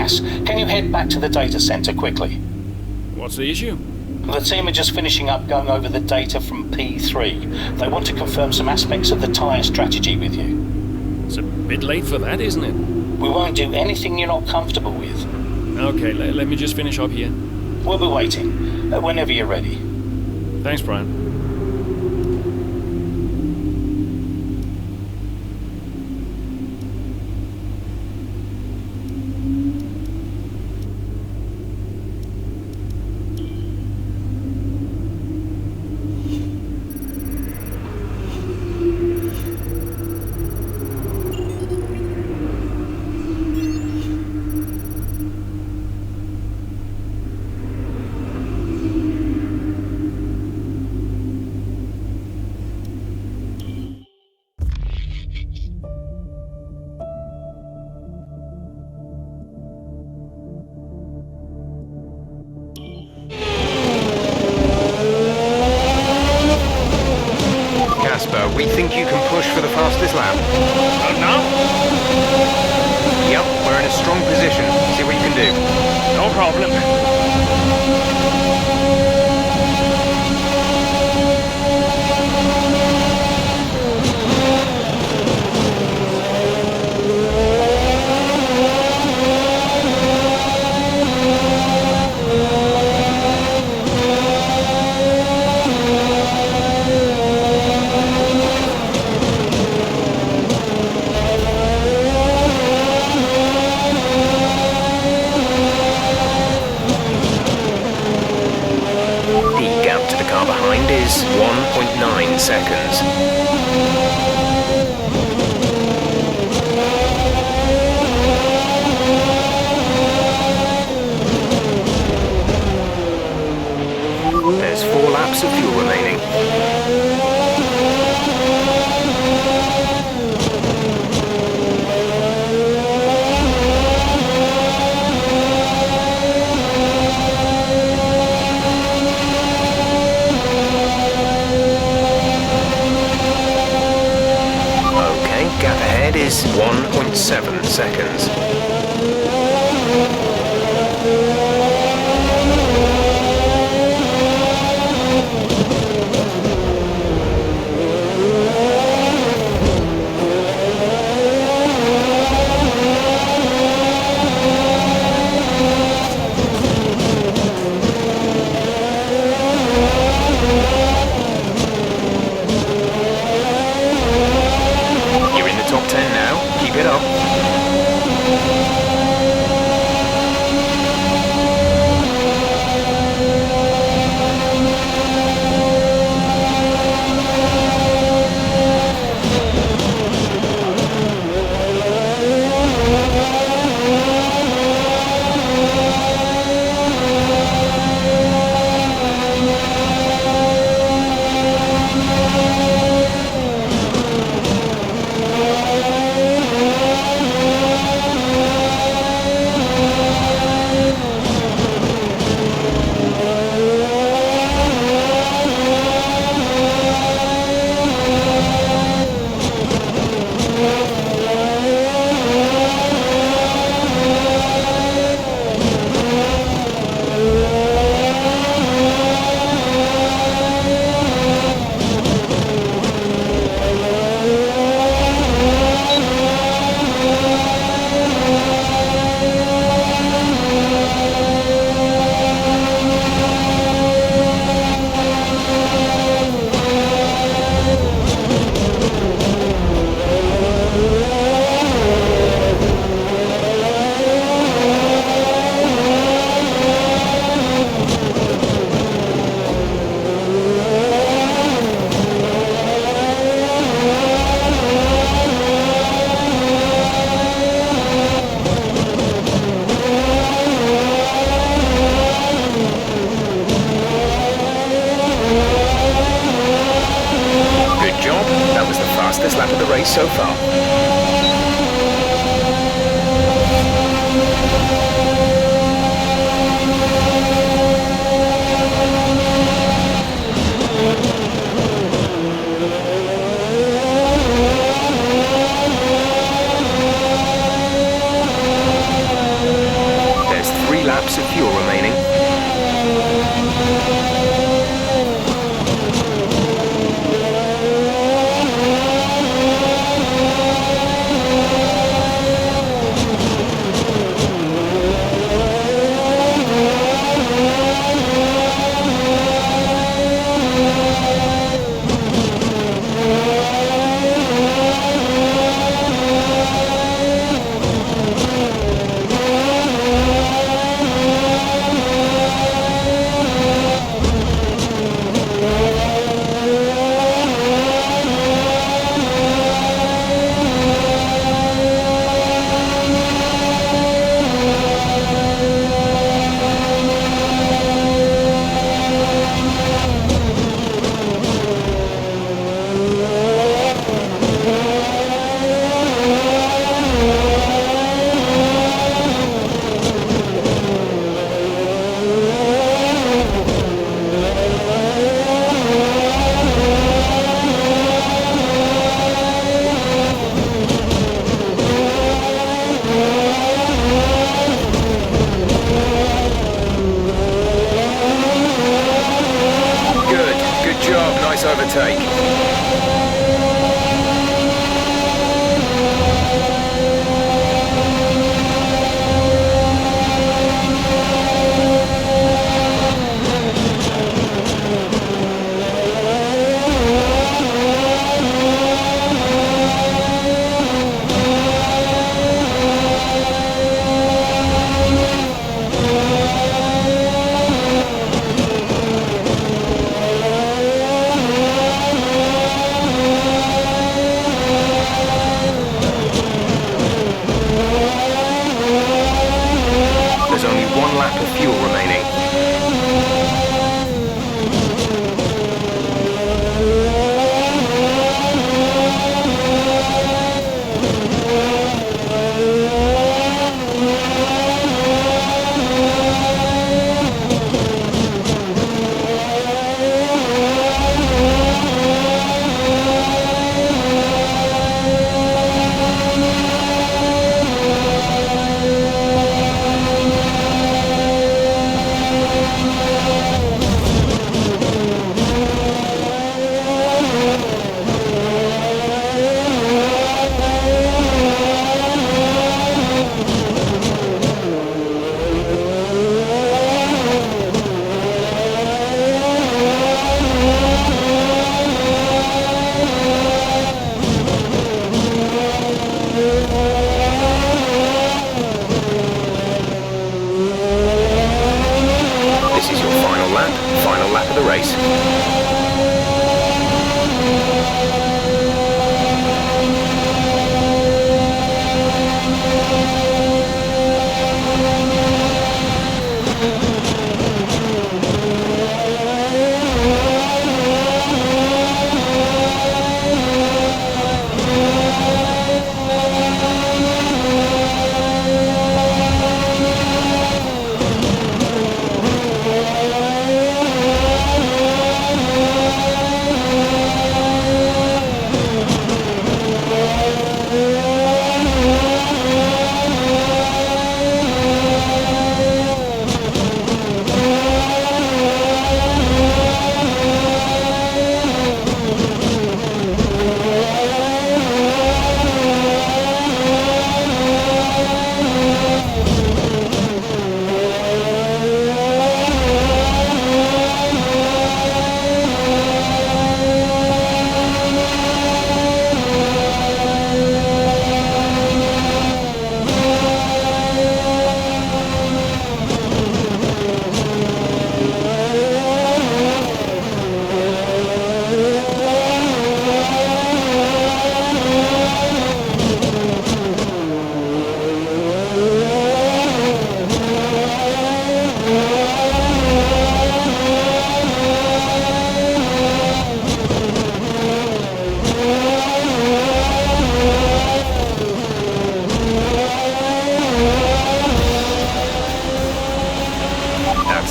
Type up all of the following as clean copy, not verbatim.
Cass, can you head back to the data center quickly? What's the issue? The team are just finishing up going over the data from P3. They want to confirm some aspects of the tyre strategy with you. It's a bit late for that, isn't it? We won't do anything you're not comfortable with. Okay, let me just finish up here. We'll be waiting, whenever you're ready. Thanks, Brian. Casper, we think you can push for the fastest lap. Oh, no? Yep, we're in a strong position. See what you can do. No problem. The gap to the car behind is 1.9 seconds. There's 4 laps of fuel remaining. Okay, gap ahead is 1.7 seconds. You're in the top 10 now. Keep it up. Fastest lap of the race so far. laps of fuel remaining. Overtake. Lap of fuel remaining. Final lap of the race.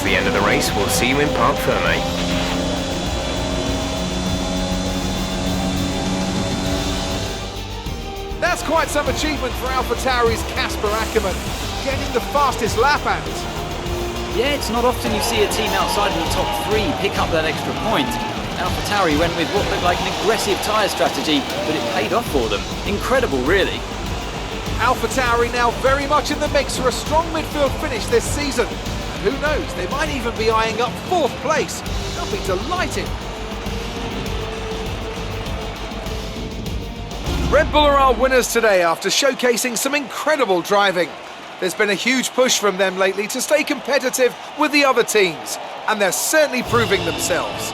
the end of the race. We'll see you in Parc Fermé. That's quite some achievement for AlphaTauri's Casper Akkerman, getting the fastest lap out. Yeah, it's not often you see a team outside in the top 3 pick up that extra point. AlphaTauri went with what looked like an aggressive tyre strategy, but it paid off for them. Incredible, really. AlphaTauri now very much in the mix for a strong midfield finish this season. And who knows, they might even be eyeing up 4th place. They'll be delighted. Red Bull are our winners today after showcasing some incredible driving. There's been a huge push from them lately to stay competitive with the other teams, and they're certainly proving themselves.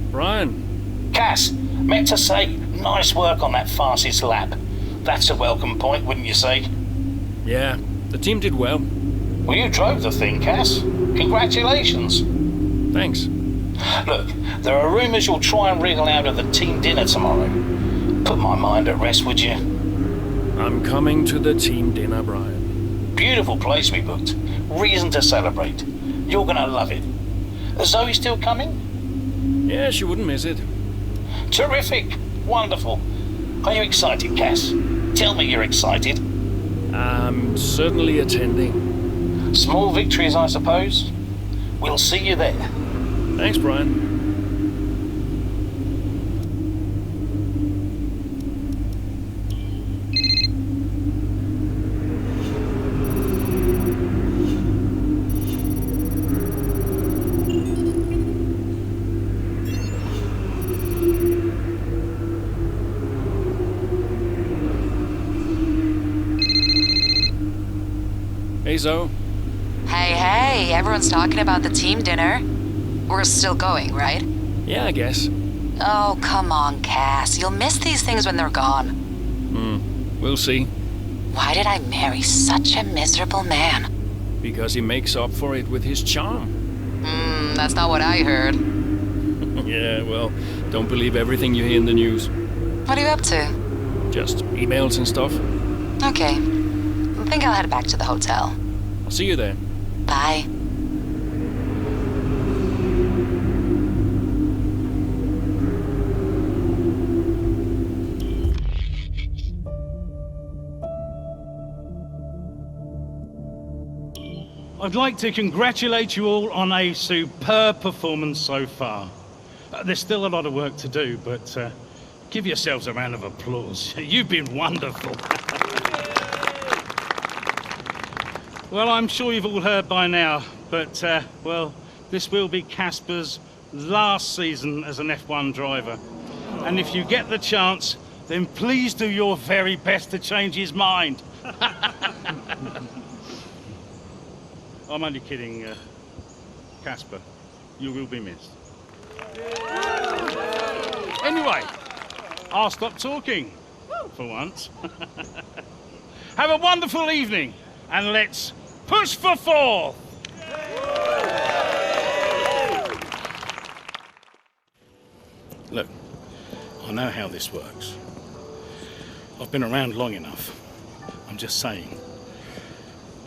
Brian, Cass, meant to say, nice work on that fastest lap. That's a welcome point, wouldn't you say? yeah, the team did well. Well, you drove the thing, Cass. Congratulations. Thanks. Look, there are rumours you'll try and wriggle out of the team dinner tomorrow. Put my mind at rest, would you? I'm coming to the team dinner, Brian. Beautiful place we booked. Reason to celebrate. You're gonna love it. Is Zoe still coming? Yeah, she wouldn't miss it. Terrific. Wonderful. Are you excited, Cass? Tell me you're excited. I'm certainly attending. Small victories, I suppose. We'll see you there. Thanks, Brian. Hey, Zoe. Hey, everyone's talking about the team dinner. We're still going, right? Yeah, I guess. Oh, come on, Cass. You'll miss these things when they're gone. We'll see. Why did I marry such a miserable man? Because he makes up for it with his charm. That's not what I heard. Yeah, well, don't believe everything you hear in the news. What are you up to? Just emails and stuff. Okay. I think I'll head back to the hotel. I'll see you there. Bye. I'd like to congratulate you all on a superb performance so far. There's still a lot of work to do, but give yourselves a round of applause. You've been wonderful. Well, I'm sure you've all heard by now, but, well, this will be Casper's last season as an F1 driver. And if you get the chance, then please do your very best to change his mind. I'm only kidding, Casper. You will be missed. Anyway, I'll stop talking, for once. Have a wonderful evening, and let's push for 4th! Look, I know how this works. I've been around long enough. I'm just saying,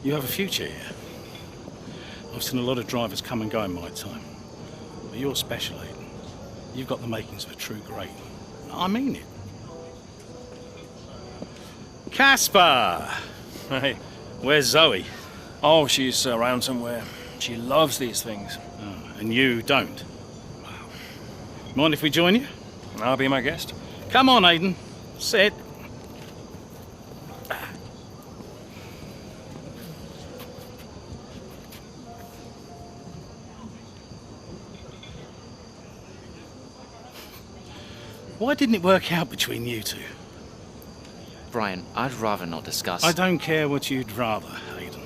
you have a future here. I've seen a lot of drivers come and go in my time, but you're special, Aiden. You've got the makings of a true great. I mean it. Casper! Hey. Where's Zoe? Oh, she's around somewhere. She loves these things. Oh, and you don't? Mind if we join you? I'll be my guest. Come on, Aiden. Sit. Why didn't it work out between you two? Brian, I'd rather not discuss. I don't care what you'd rather, Aiden.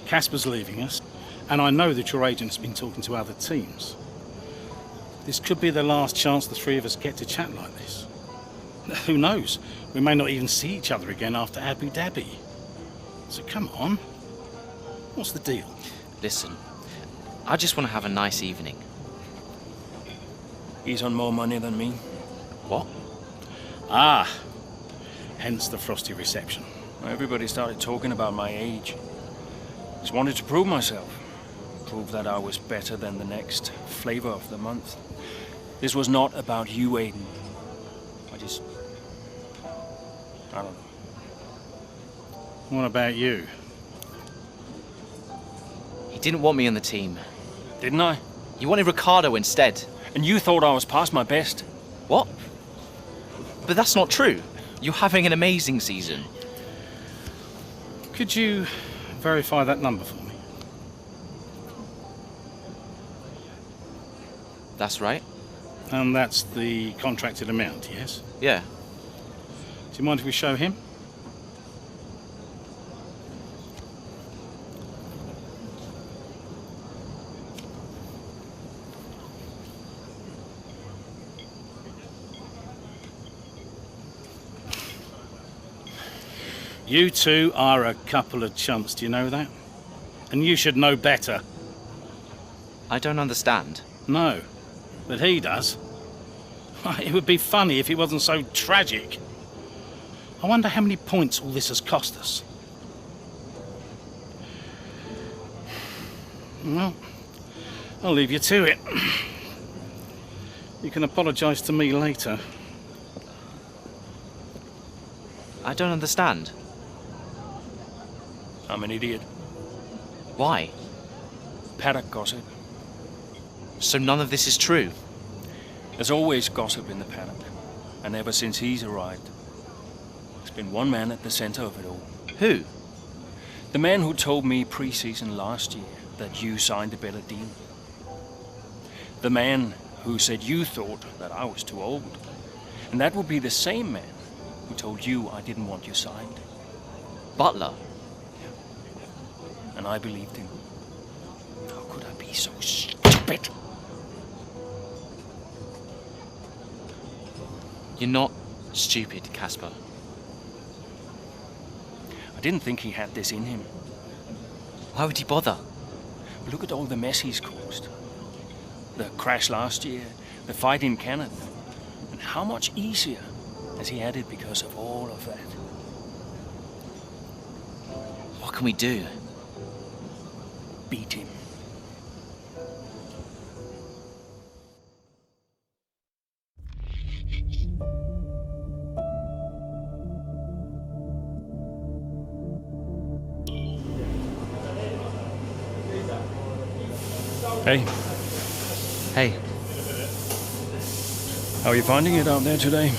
Casper's leaving us, and I know that your agent's been talking to other teams. This could be the last chance the three of us get to chat like this. Who knows? We may not even see each other again after Abu Dhabi. So come on. What's the deal? Listen, I just want to have a nice evening. He's on more money than me. What? Ah, hence the frosty reception. Everybody started talking about my age. Just wanted to prove myself. Prove that I was better than the next flavor of the month. This was not about you, Aiden. I don't know. What about you? He didn't want me on the team. Didn't I? He wanted Ricardo instead. And you thought I was past my best? What? But that's not true. You're having an amazing season. Could you verify that number for me? That's right. And that's the contracted amount, yes? Yeah. Do you mind if we show him? You two are a couple of chumps, do you know that? And you should know better. I don't understand. No, but he does. It would be funny if he wasn't so tragic. I wonder how many points all this has cost us. Well, I'll leave you to it. You can apologise to me later. I don't understand. I'm an idiot. Why? Paddock gossip. So none of this is true? There's always gossip in the paddock. And ever since he's arrived, there's been one man at the center of it all. Who? The man who told me pre-season last year that you signed a better deal. The man who said you thought that I was too old. And that would be the same man who told you I didn't want you signed. Butler? And I believed him. How could I be so stupid? You're not stupid, Casper. I didn't think he had this in him. Why would he bother? Look at all the mess he's caused. The crash last year, the fight in Canada. And how much easier has he had it because of all of that? What can we do? Beat him. Hey, Hey, how are you finding it out there today?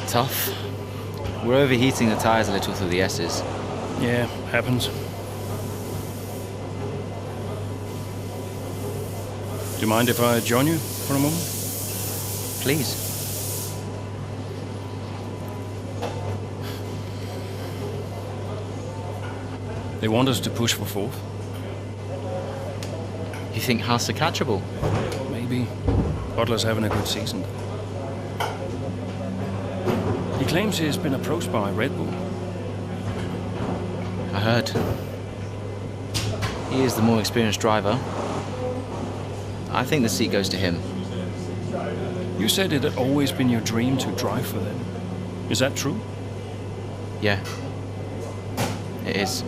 tough. We're overheating the tyres a little through the S's. Yeah, happens. Do you mind if I join you for a moment? Please. They want us to push for fourth. You think Haas are catchable? Maybe. Butler's having a good season. He claims he's been approached by Red Bull. I heard. He is the more experienced driver. I think the seat goes to him. You said it had always been your dream to drive for them. Is that true? Yeah. It is.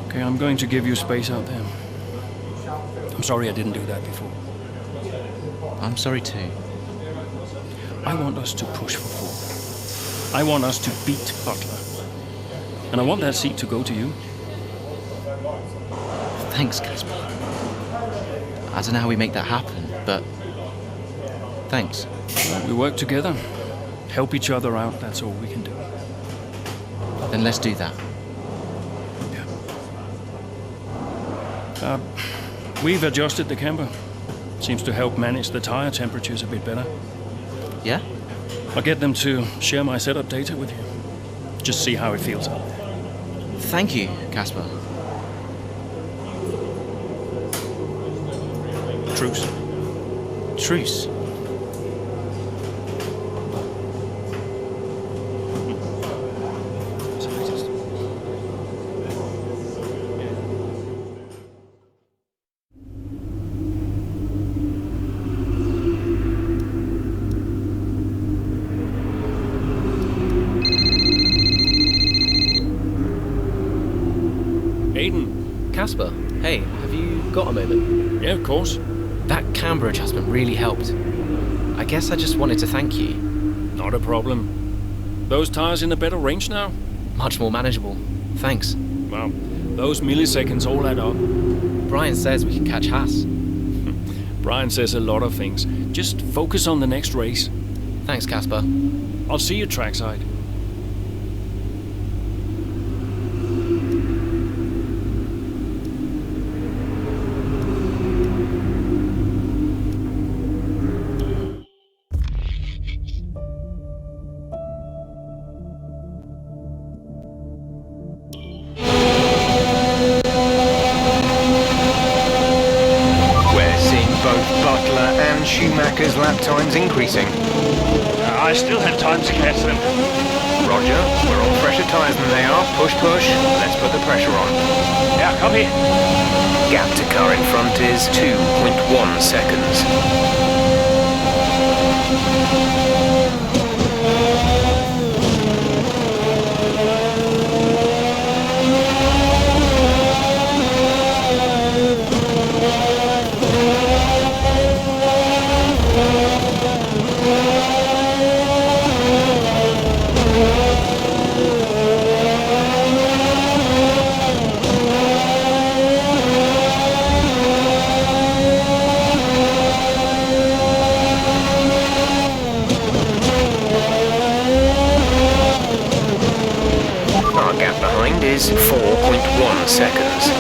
Okay, I'm going to give you space out there. I'm sorry I didn't do that before. I'm sorry too. I want us to push for fourth. I want us to beat Butler. And I want that seat to go to you. Thanks, Casper. I don't know how we make that happen, but thanks. We work together. Help each other out, that's all we can do. Then let's do that. We've adjusted the camber. Seems to help manage the tire temperatures a bit better. Yeah? I'll get them to share my setup data with you. Just see how it feels out there. Thank you, Casper. Truce. Truce. Aiden. Casper, hey, have you got a moment? Yeah, of course. That camber adjustment really helped. I guess I just wanted to thank you. Not a problem. Those tires in a better range now? Much more manageable. Thanks. Well, those milliseconds all add up. Brian says we can catch Haas. Brian says a lot of things. Just focus on the next race. Thanks, Casper. I'll see you trackside. Butler and Schumacher's lap times increasing. I still have time to catch them. Roger, we're on fresher tyres than they are. Push, push. Let's put the pressure on. Yeah, copy. Gap to car in front is 2.1 seconds. Is 4.1 seconds.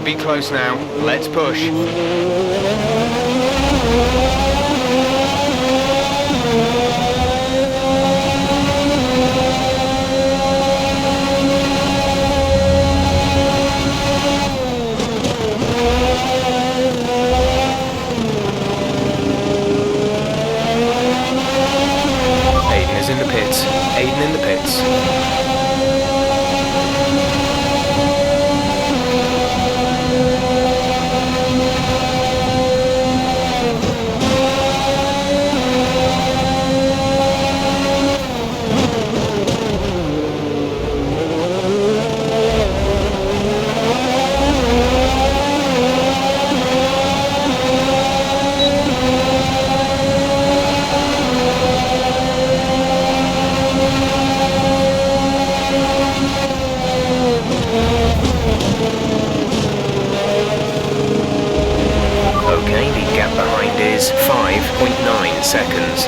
Be close now. Let's push. Aiden is in the pits. Aiden in the pits. Is 5.9 seconds.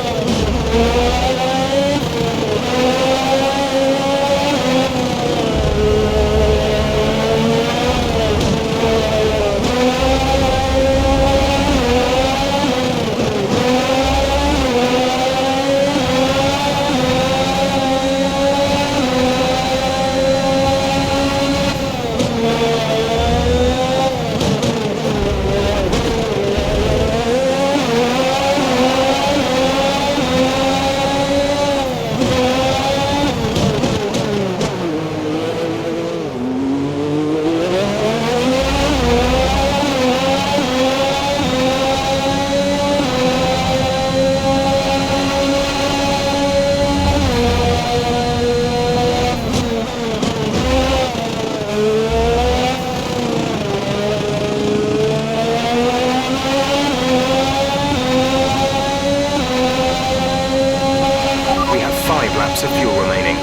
laps of fuel remaining.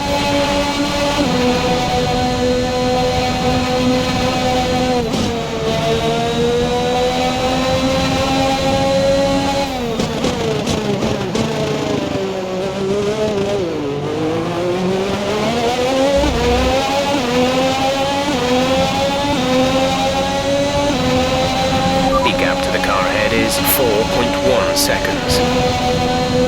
The gap to the car ahead is 4.1 seconds.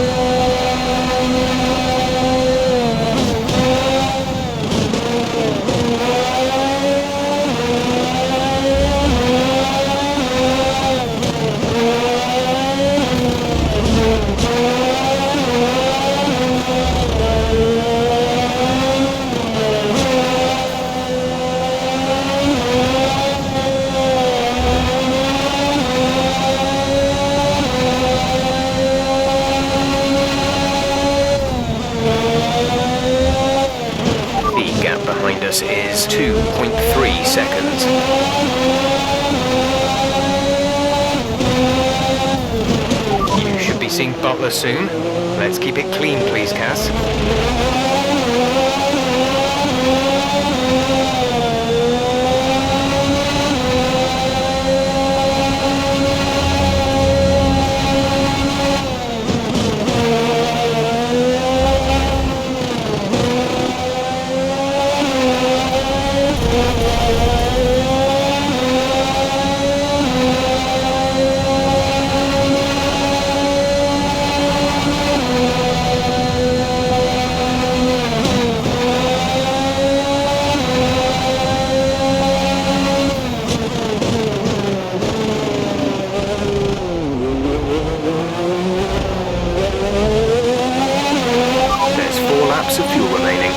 Behind us is 2.3 seconds. You should be seeing Butler soon. Let's keep it clean, please, Cass. Of fuel remaining.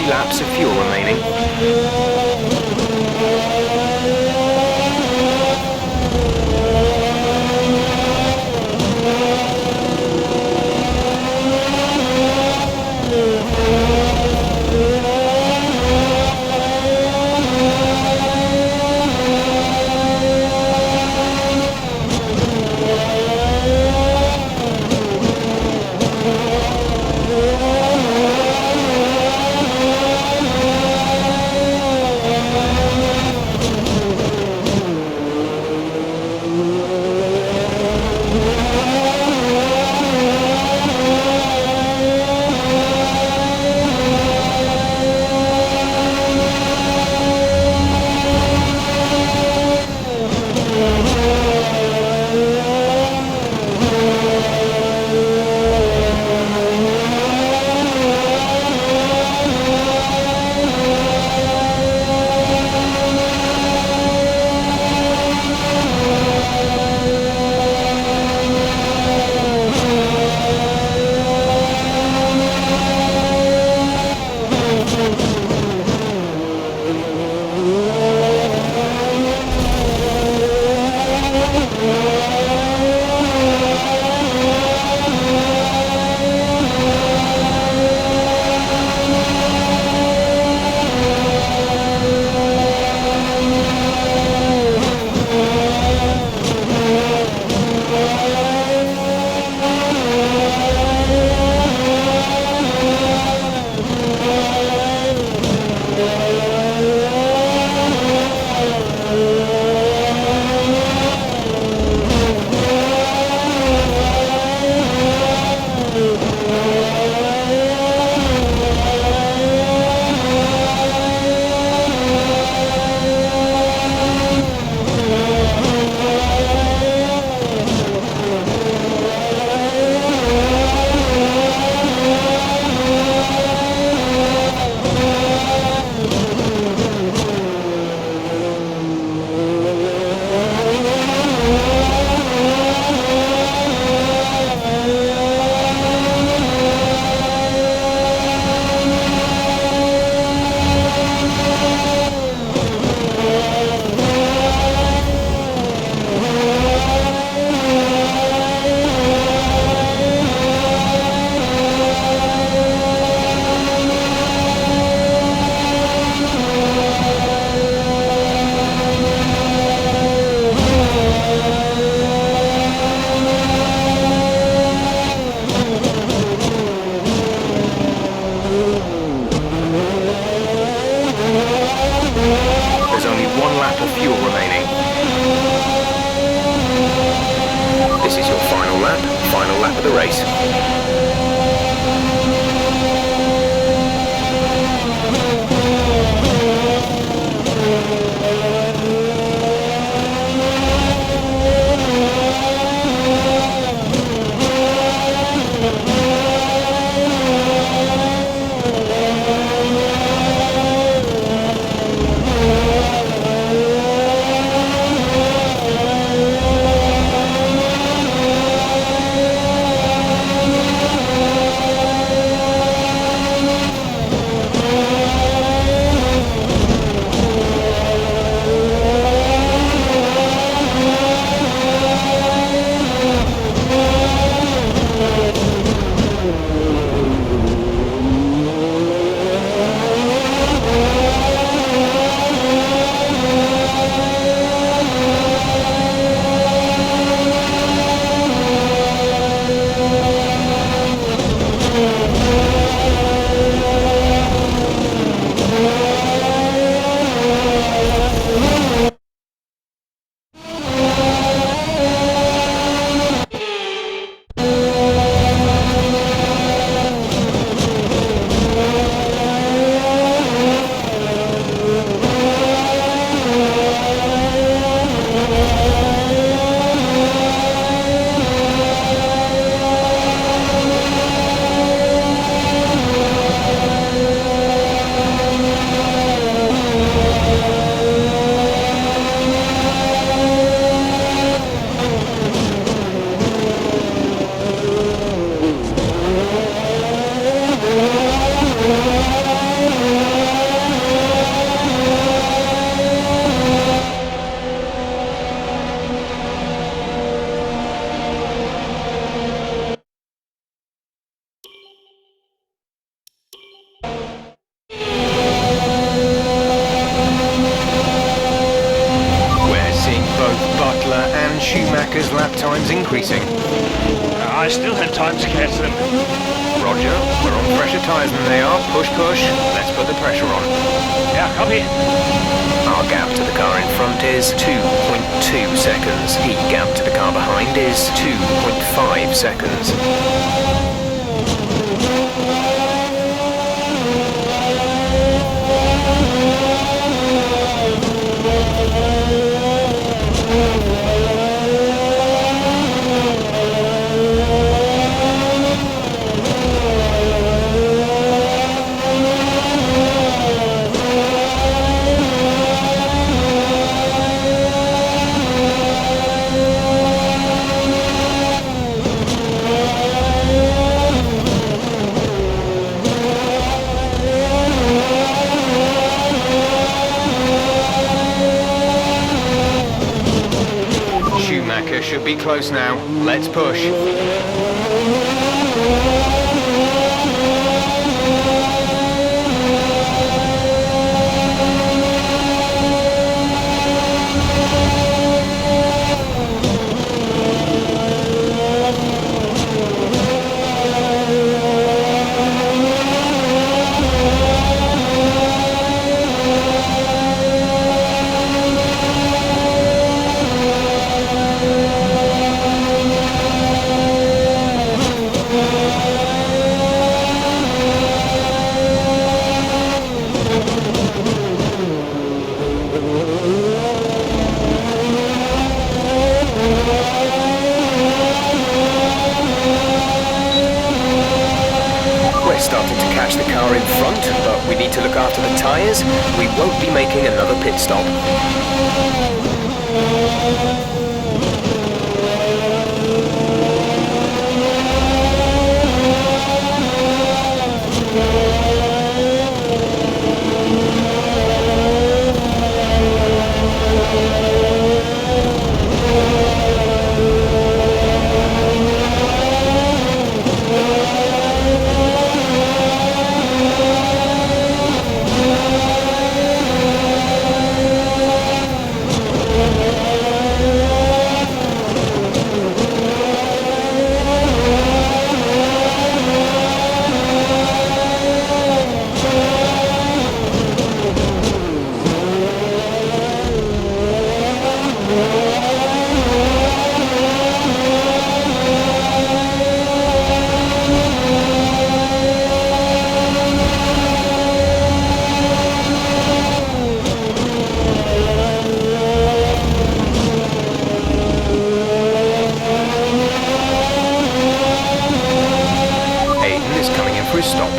Laps of fuel remaining. final lap of the race. Butler and Schumacher's lap times increasing. I still had time to catch them. Roger, we're on fresher tyres than they are. Push, push. Let's put the pressure on. Yeah, copy. Our gap to the car in front is 2.2 seconds. The gap to the car behind is 2.5 seconds. Should be close now. Let's push. Starting to catch the car in front, but we need to look after the tyres. We won't be making another pit stop. for his stop.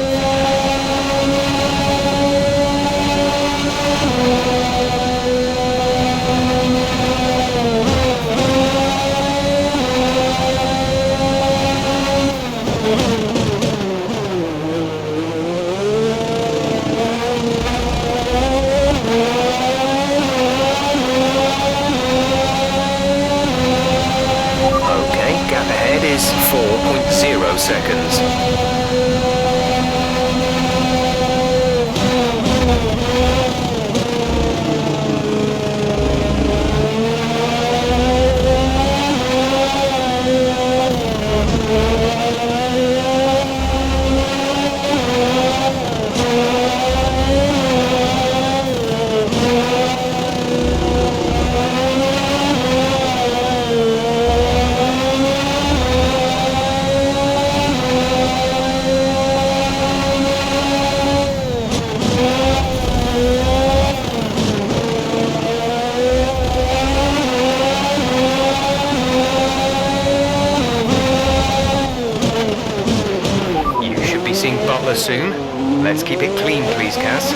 Gap ahead is 4.0 seconds. Butler soon. Let's keep it clean, please, Cass.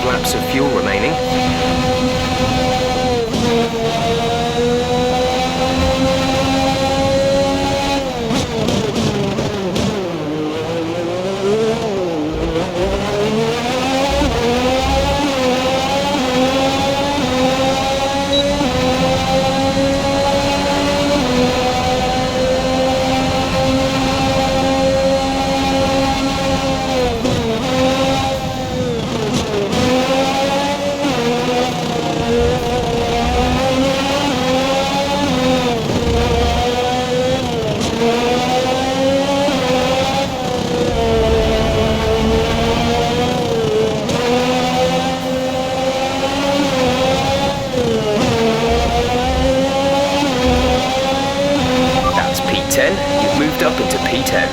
Laps of fuel remaining. You've moved up into P10.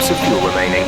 Of fuel remaining.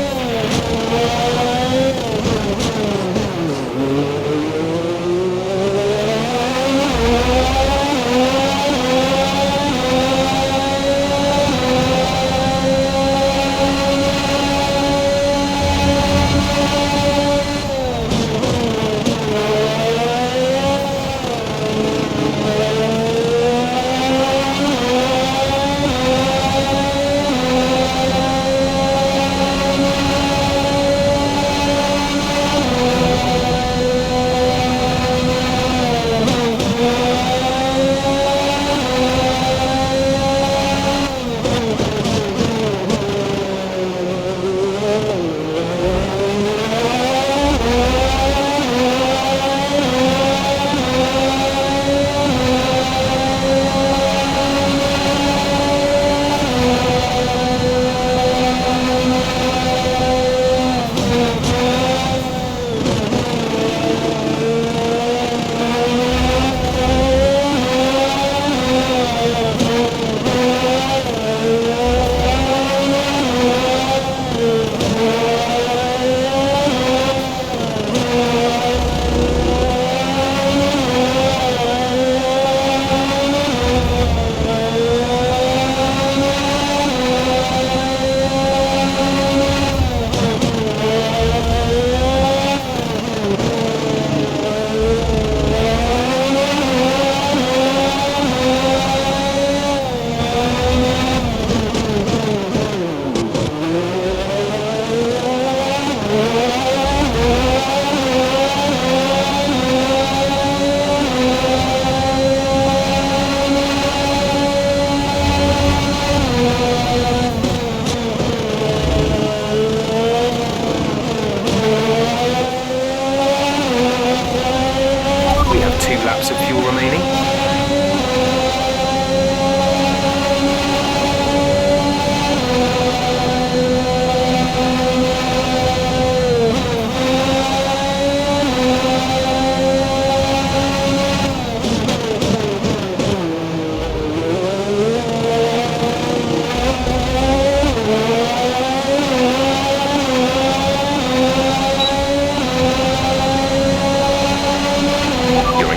We have 2 laps of fuel remaining.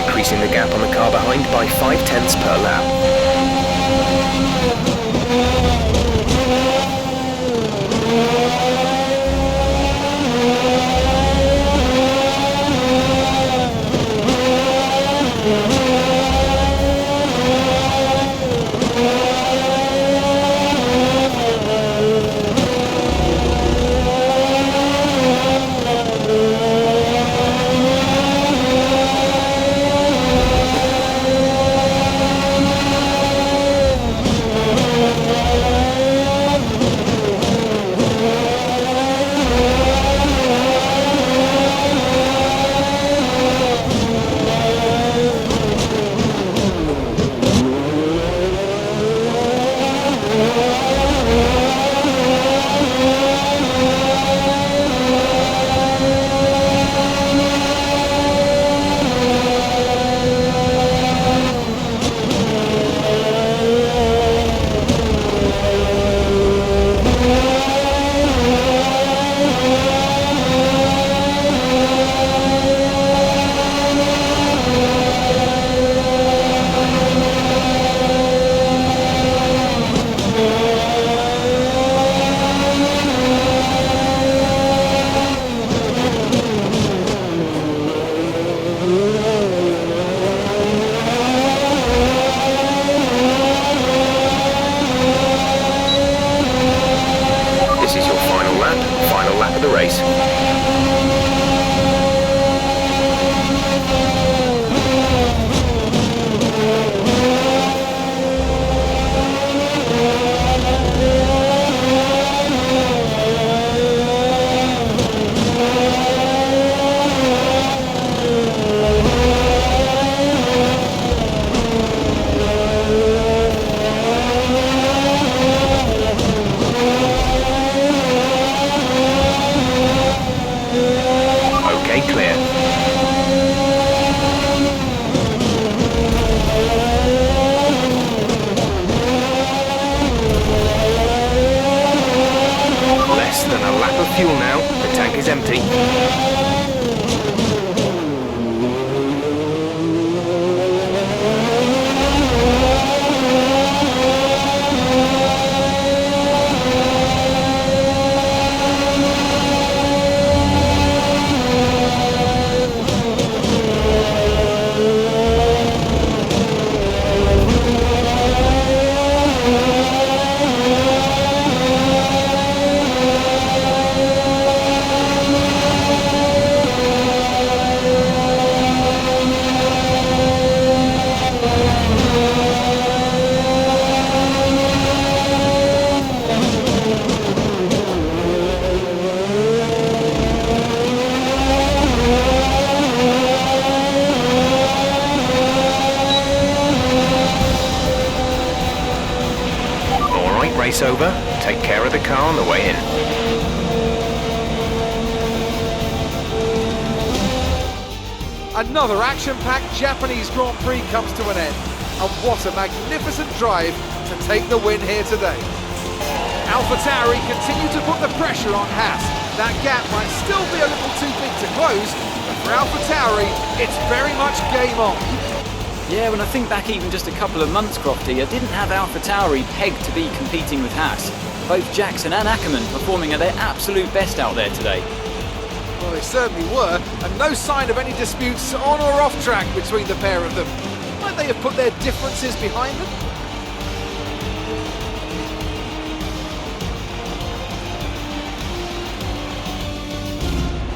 Increasing the gap on the car behind by 0.5 per lap. fuel now. The tank is empty. Race over, take care of the car on the way in. Another action-packed Japanese Grand Prix comes to an end. And what a magnificent drive to take the win here today. AlphaTauri continue to put the pressure on Haas. That gap might still be a little too big to close, but for AlphaTauri, it's very much game on. Yeah, when I think back even just a couple of months, Crofty, I didn't have AlphaTauri pegged to be competing with Haas. Both Jackson and Akkerman performing at their absolute best out there today. Well, they certainly were, and no sign of any disputes on or off track between the pair of them. Might they have put their differences behind them?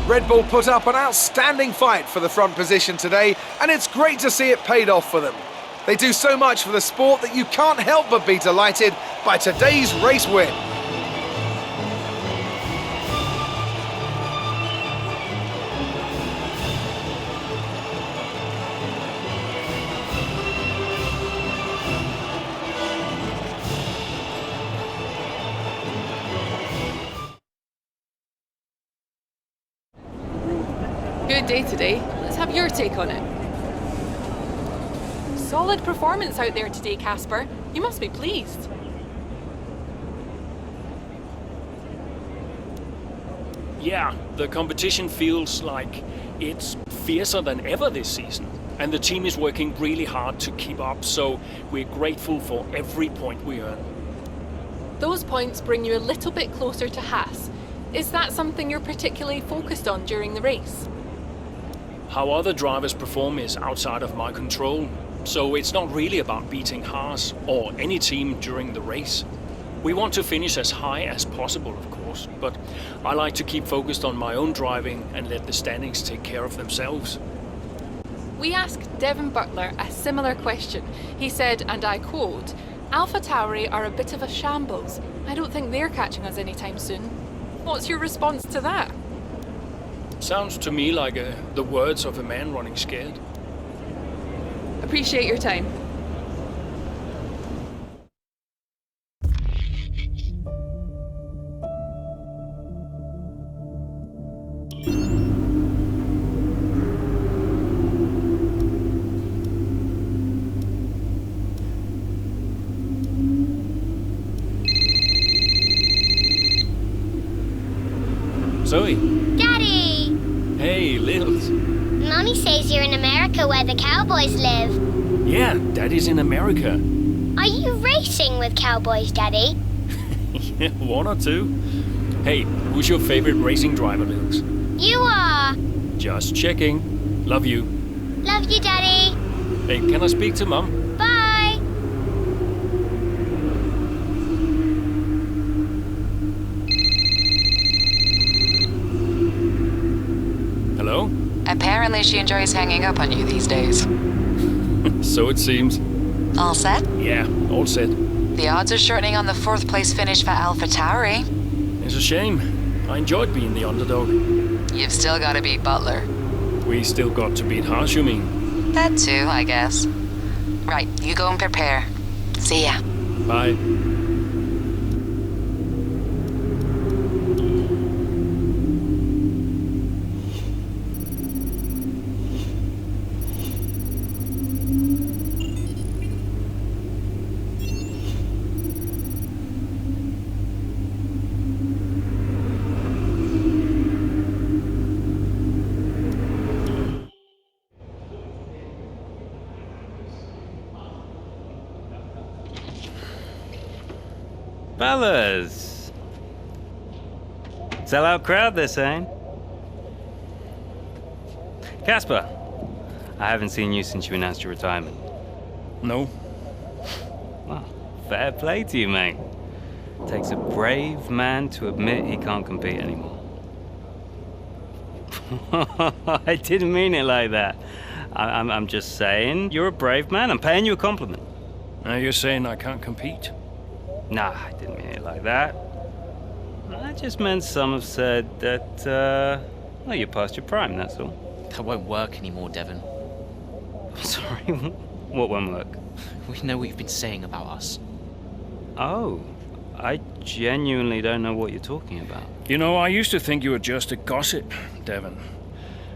Red Bull put up an outstanding fight for the front position today, and it's great to see it paid off for them. They do so much for the sport that you can't help but be delighted by today's race win. good day today. Let's have your take on it. Solid performance out there today, Casper. You must be pleased. Yeah, the competition feels like it's fiercer than ever this season. And the team is working really hard to keep up, so we're grateful for every point we earn. Those points bring you a little bit closer to Haas. Is that something you're particularly focused on during the race? How other drivers perform is outside of my control, so it's not really about beating Haas or any team during the race. We want to finish as high as possible, of course, but I like to keep focused on my own driving and let the standings take care of themselves. We asked Devin Butler a similar question. He said, and I quote, "AlphaTauri are a bit of a shambles. I don't think they're catching us anytime soon." What's your response to that? Sounds to me like the words of a man running scared. Appreciate your time. Zoe. Daddy! Hey, Lils. Mommy says you're in America where the cowboys live. Yeah, Daddy's in America. Are you racing with cowboys, Daddy? Yeah, one or two. Hey, who's your favorite racing driver, Lils? You are. Just checking. Love you. Love you, Daddy. Hey, can I speak to Mum? Bye. Hello? Apparently she enjoys hanging up on you these days. So it seems. All set? Yeah, all set. The odds are shortening on the 4th place finish for AlphaTauri. It's a shame. I enjoyed being the underdog. You've still got to beat Butler. We still got to beat Haas, you mean? That too, I guess. Right, you go and prepare. See ya. Bye. Fellas! Sell-out crowd, they're saying. Casper, I haven't seen you since you announced your retirement. No. Well, fair play to you, mate. Takes a brave man to admit he can't compete anymore. I didn't mean it like that. I'm just saying, you're a brave man. I'm paying you a compliment. Now you're saying I can't compete? Nah, I didn't mean it like that. I just meant some have said that, well, you're past your prime, that's all. That won't work anymore, Devon. Sorry, what won't work? We know what you've been saying about us. Oh, I genuinely don't know what you're talking about. You know, I used to think you were just a gossip, Devon.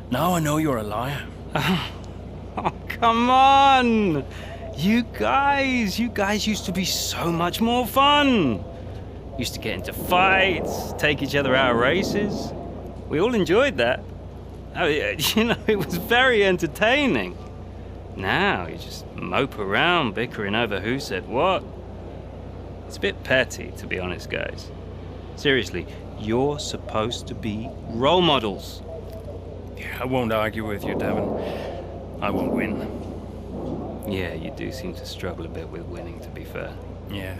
Now I know you're a liar. Oh, come on! You guys used to be so much more fun. Used to get into fights, take each other out of races. We all enjoyed that. Oh, you know, it was very entertaining. Now you just mope around bickering over who said what. It's a bit petty, to be honest, guys. Seriously, you're supposed to be role models. Yeah, I won't argue with you, Devon. I won't win. Yeah, you do seem to struggle a bit with winning, to be fair. Yeah.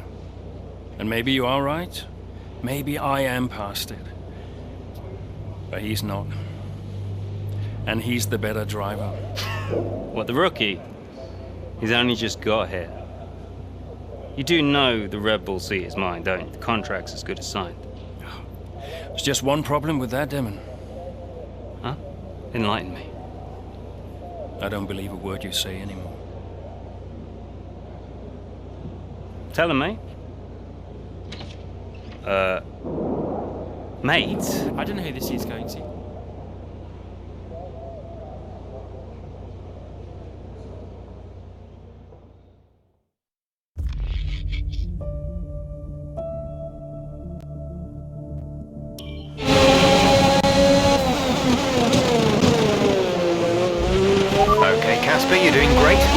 And maybe you are right. Maybe I am past it. But he's not. And he's the better driver. What, the rookie? He's only just got here. You do know the Red Bull seat is mine, don't you? The contract's as good as signed. There's just one problem with that, Demon. Huh? Enlighten me. I don't believe a word you say anymore. Tell him, mate. Mate? I don't know who this is going to.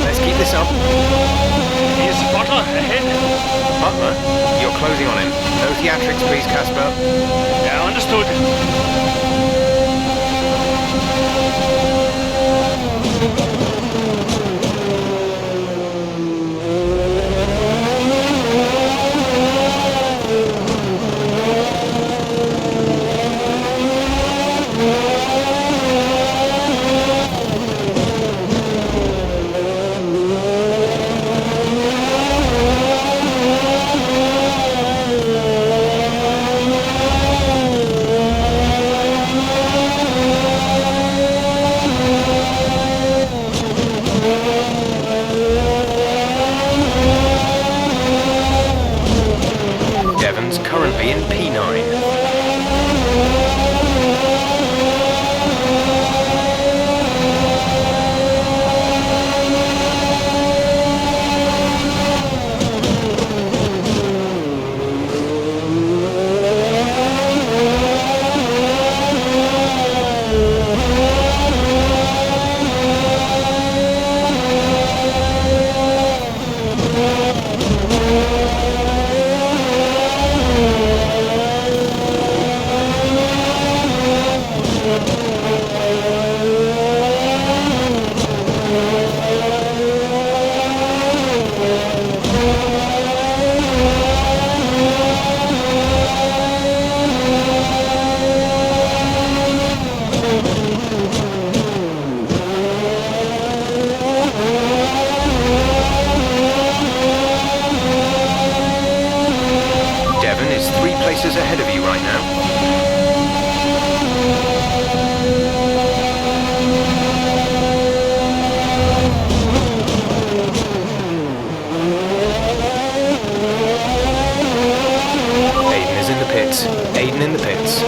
Let's keep this up. Here's Butler ahead. Butler, you're closing on him. No theatrics, please, Casper. Yeah, understood. Devon's currently in P9. Devon is 3 places ahead of you right now. Aiden is in the pits. Aiden in the pits.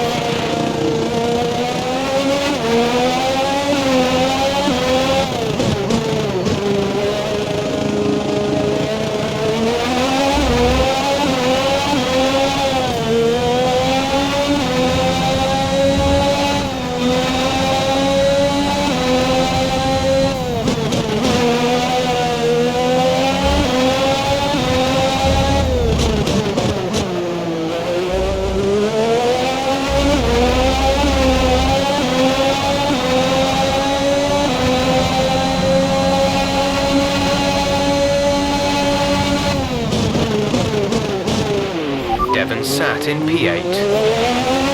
Devon sat in P8.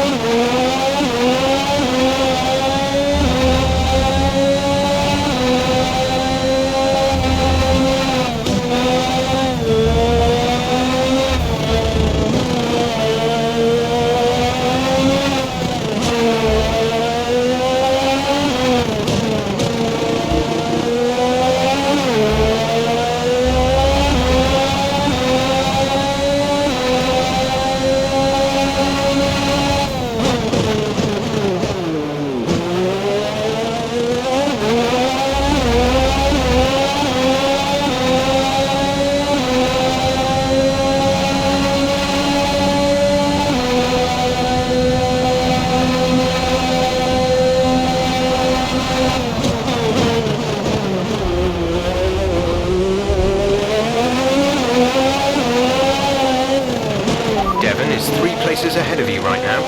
Devon is 3 places ahead of you right now.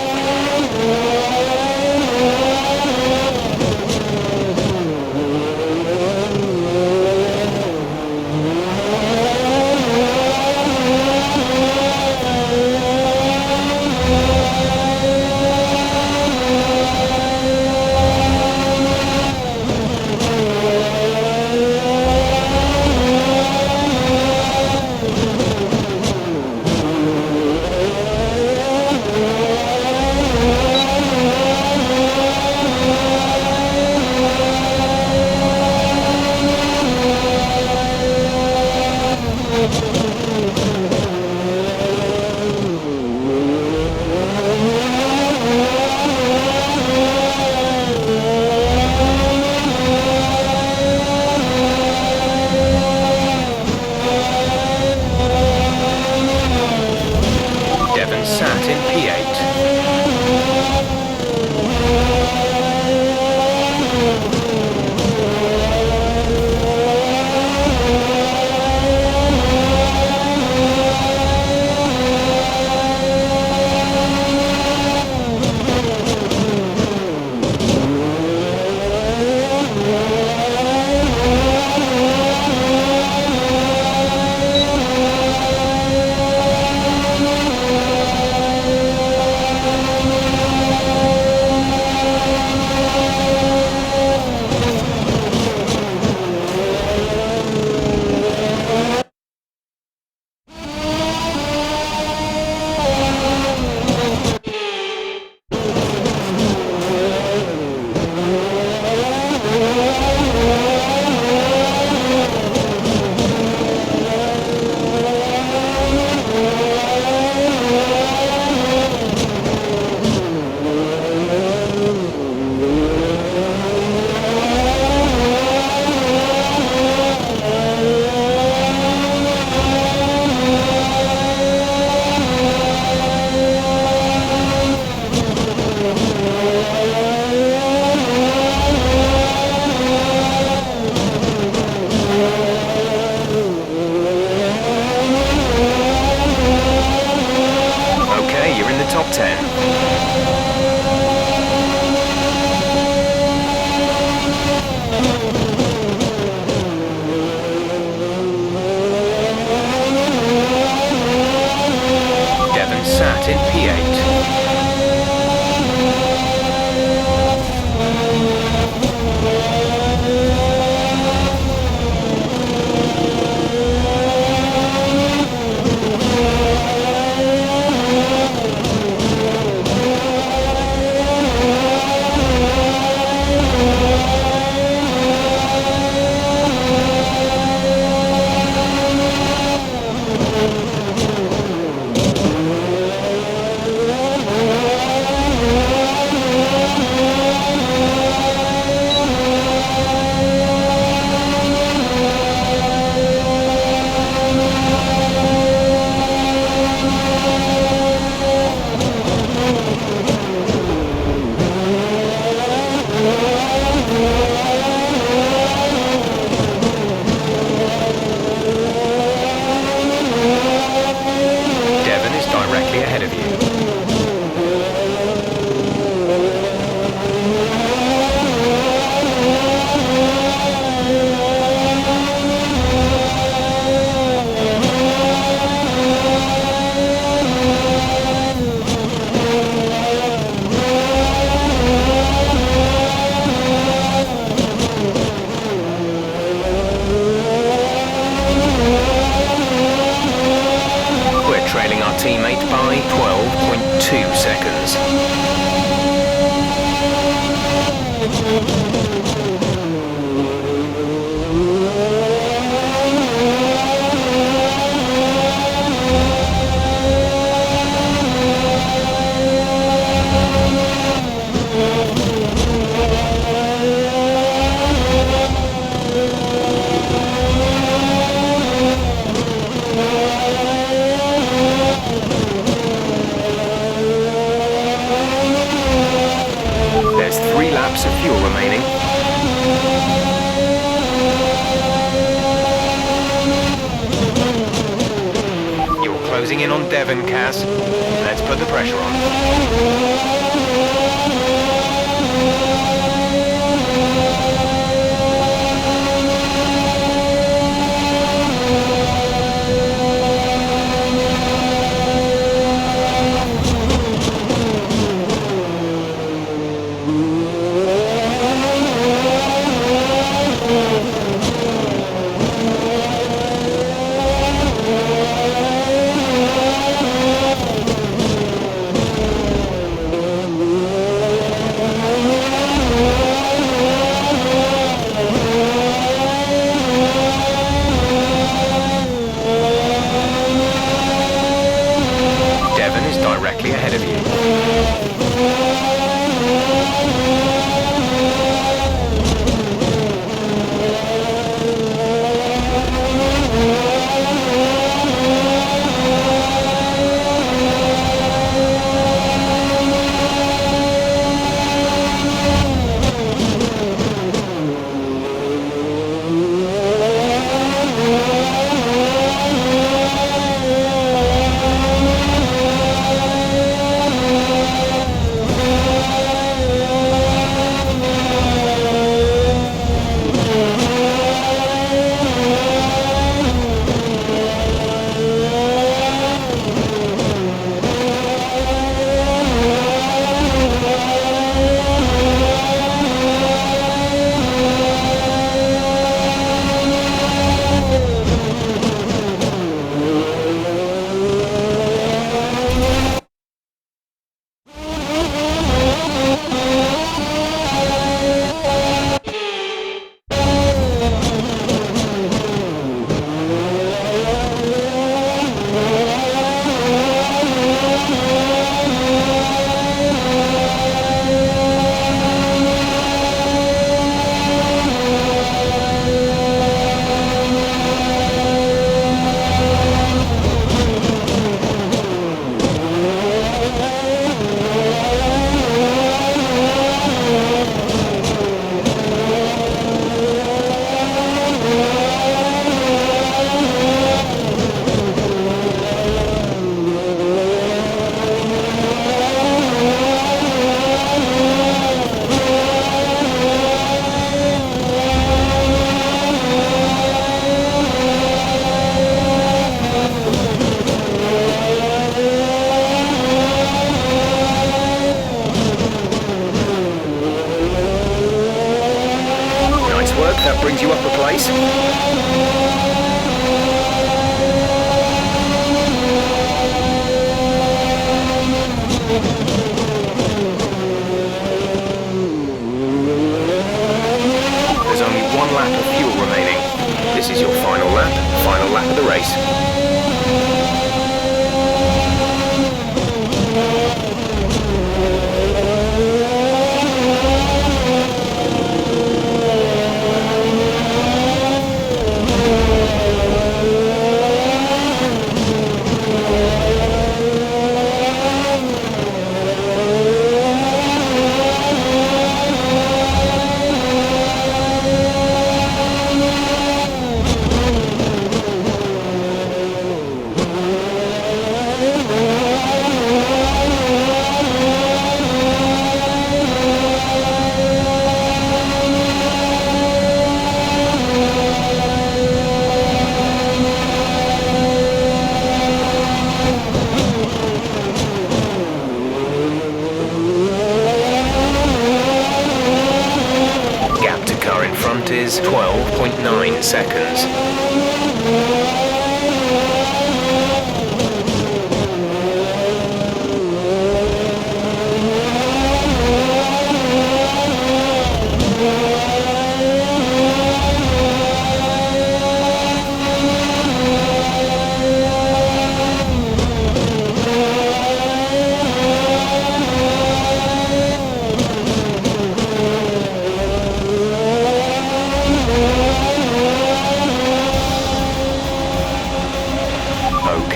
teammate by 12.2 seconds. There's 3 laps of fuel remaining. You're closing in on Devon, Cas. Let's put the pressure on. Directly ahead of you. That brings you up a place. There's only 1 lap of fuel remaining. This is your final lap of the race.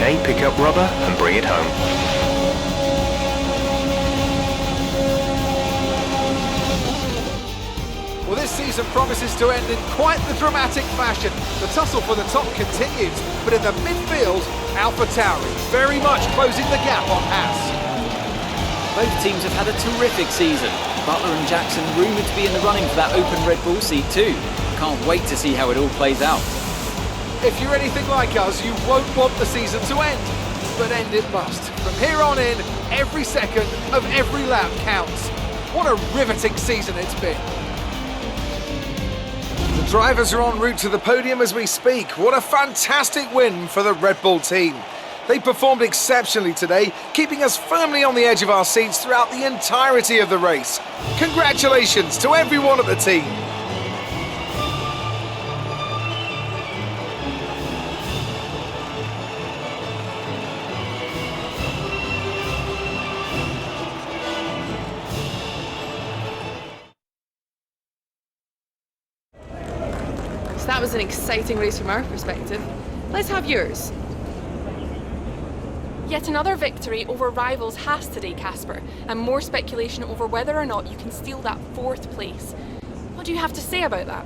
Okay, pick up rubber and bring it home. Well, this season promises to end in quite the dramatic fashion. The tussle for the top continues, but in the midfield, AlphaTauri very much closing the gap on Haas. Both teams have had a terrific season. Butler and Jackson rumoured to be in the running for that open Red Bull seat too. Can't wait to see how it all plays out. If you're anything like us, you won't want the season to end, but end it must. From here on in, every second of every lap counts. What a riveting season it's been. The drivers are en route to the podium as we speak. What a fantastic win for the Red Bull team. They performed exceptionally today, keeping us firmly on the edge of our seats throughout the entirety of the race. Congratulations to everyone at the team. So that was an exciting race from our perspective. Let's have yours. Yet another victory over rivals Haas today, Casper, and more speculation over whether or not you can steal that 4th place. What do you have to say about that?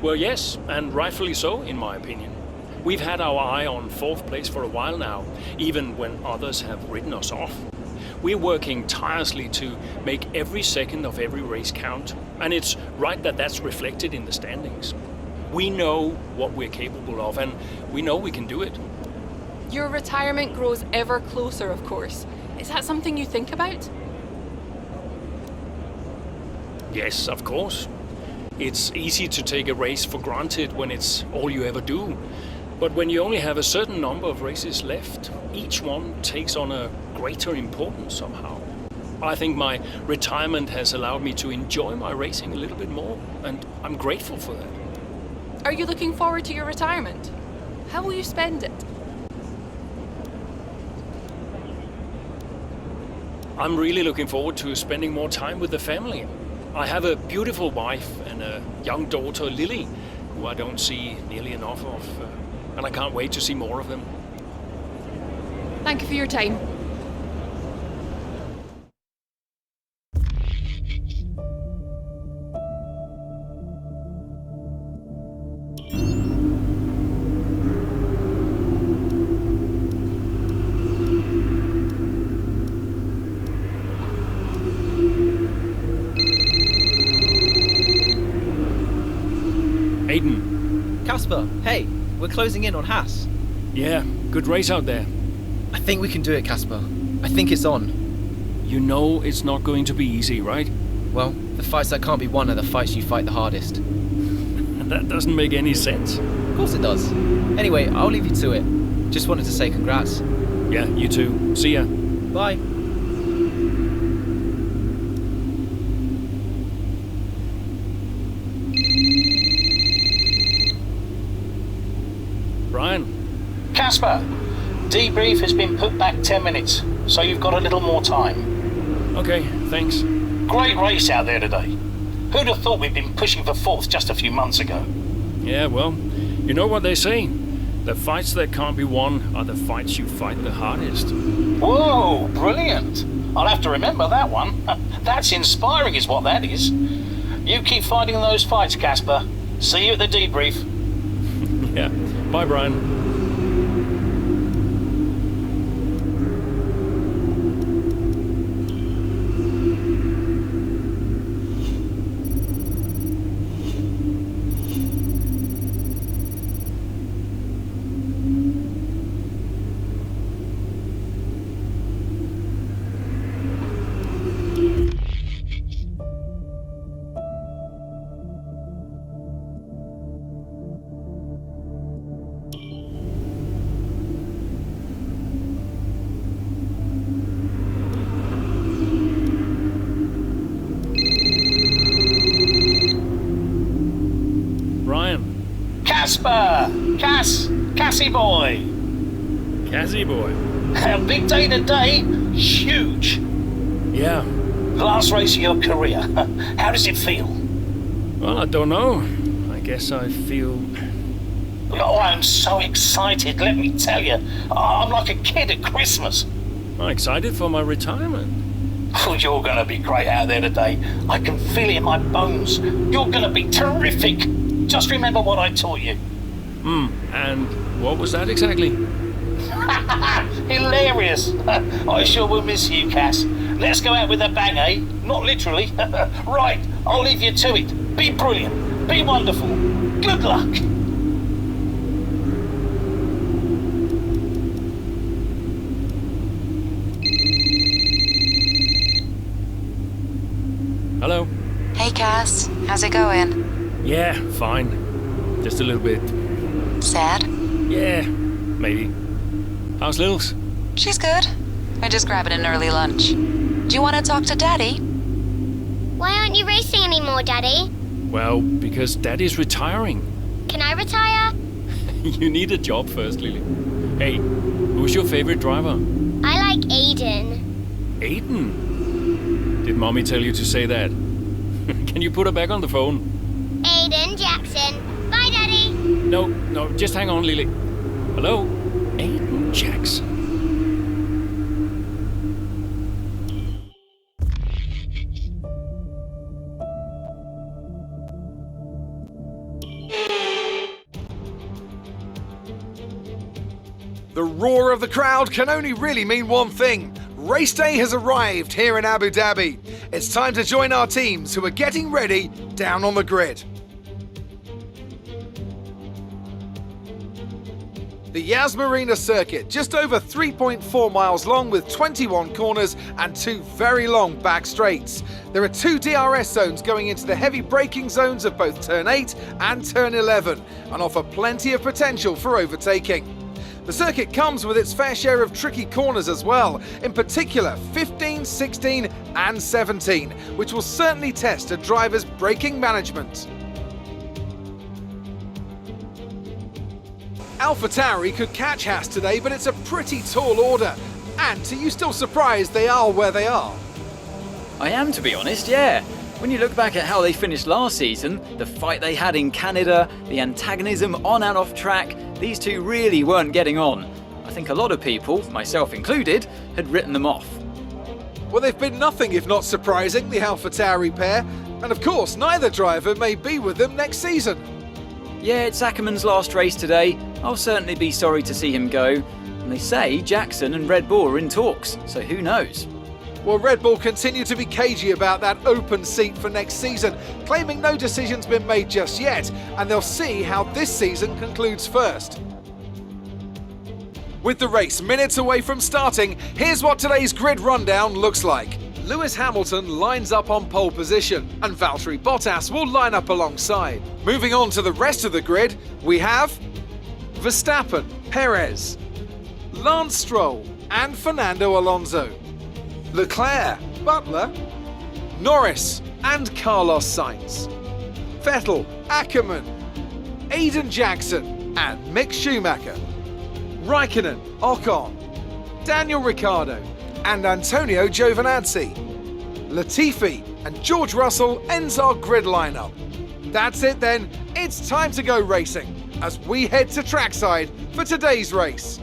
Well, yes, and rightfully so, in my opinion. We've had our eye on 4th place for a while now, even when others have written us off. We're working tirelessly to make every second of every race count, and it's right that that's reflected in the standings. We know what we're capable of, and we know we can do it. Your retirement grows ever closer, of course. Is that something you think about? Yes, of course. It's easy to take a race for granted when it's all you ever do. But when you only have a certain number of races left, each one takes on a greater importance somehow. I think my retirement has allowed me to enjoy my racing a little bit more, and I'm grateful for that. Are you looking forward to your retirement? How will you spend it? I'm really looking forward to spending more time with the family. I have a beautiful wife and a young daughter, Lily, who I don't see nearly enough of, and I can't wait to see more of them. Thank you for your time. Casper, hey, we're closing in on Haas. Yeah, good race out there. I think we can do it, Casper. I think it's on. You know it's not going to be easy, right? Well, the fights that can't be won are the fights you fight the hardest. That doesn't make any sense. Of course it does. Anyway, I'll leave you to it. Just wanted to say congrats. Yeah, you too. See ya. Bye. Brian? Casper, debrief has been put back 10 minutes, so you've got a little more time. Okay, thanks. Great race out there today. Who'd have thought we'd been pushing for 4th just a few months ago? Yeah, well, you know what they say. The fights that can't be won are the fights you fight the hardest. Whoa, brilliant. I'll have to remember that one. That's inspiring is what that is. You keep fighting those fights, Casper. See you at the debrief. Yeah. Bye, Brian. Casper! Cassie boy! Cassie boy? A big day today. Huge. Yeah. Last race of your career. How does it feel? Well, I don't know. I guess I feel Oh, I'm so excited, let me tell you. I'm like a kid at Christmas. I'm excited for my retirement. Oh, you're going to be great out there today. I can feel it in my bones. You're going to be terrific. Just remember what I taught you. And what was that exactly? Hilarious. I sure will miss you, Cass. Let's go out with a bang, eh? Not literally. Right, I'll leave you to it. Be brilliant. Be wonderful. Good luck. Hello? Hey, Cass. How's it going? Yeah, fine. Just a little bit. Sad? Yeah, maybe. How's Lils? She's good. We're just grabbing an early lunch. Do you want to talk to Daddy? Why aren't you racing anymore, Daddy? Well, because Daddy's retiring. Can I retire? You need a job first, Lily. Hey, who's your favorite driver? I like Aiden. Aiden? Did Mommy tell you to say that? Can you put her back on the phone? Aiden Jackson. Bye, Daddy. No, just hang on, Lily. Hello? Aiden Jackson. The roar of the crowd can only really mean one thing. Race day has arrived here in Abu Dhabi. It's time to join our teams who are getting ready down on the grid. The Yas Marina circuit, just over 3.4 miles long with 21 corners and 2 very long back straights. There are 2 DRS zones going into the heavy braking zones of both turn 8 and turn 11 and offer plenty of potential for overtaking. The circuit comes with its fair share of tricky corners as well, in particular 15, 16 and 17, which will certainly test a driver's braking management. AlphaTauri could catch Haas today, but it's a pretty tall order. And are you still surprised they are where they are? I am, to be honest, yeah. When you look back at how they finished last season, the fight they had in Canada, the antagonism on and off track, these two really weren't getting on. I think a lot of people, myself included, had written them off. Well, they've been nothing if not surprising, the AlphaTauri pair. And of course, neither driver may be with them next season. Yeah, it's Akkerman's last race today. I'll certainly be sorry to see him go. And they say Jackson and Red Bull are in talks, so who knows? Well, Red Bull continue to be cagey about that open seat for next season, claiming no decision's been made just yet, and they'll see how this season concludes first. With the race minutes away from starting, here's what today's grid rundown looks like. Lewis Hamilton lines up on pole position, and Valtteri Bottas will line up alongside. Moving on to the rest of the grid, we have Verstappen, Perez, Lance Stroll, and Fernando Alonso. Leclerc, Butler, Norris and Carlos Sainz, Vettel, Akkerman, Aiden Jackson and Mick Schumacher, Raikkonen, Ocon, Daniel Ricciardo and Antonio Giovinazzi, Latifi and George Russell ends our grid lineup. That's it then, it's time to go racing as we head to trackside for today's race.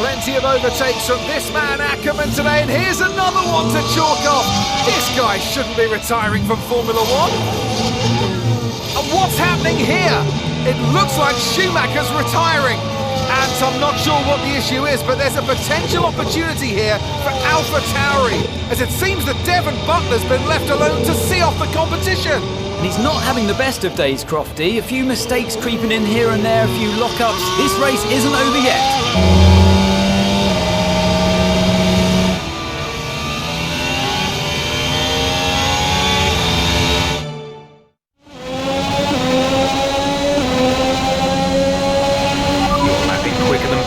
Plenty of overtakes from this man Akkerman today, and here's another one to chalk off. This guy shouldn't be retiring from Formula One. And what's happening here? It looks like Schumacher's retiring. And I'm not sure what the issue is, but there's a potential opportunity here for AlphaTauri, as it seems that Devon Butler's been left alone to see off the competition. And he's not having the best of days, Crofty. A few mistakes creeping in here and there, a few lockups. This race isn't over yet.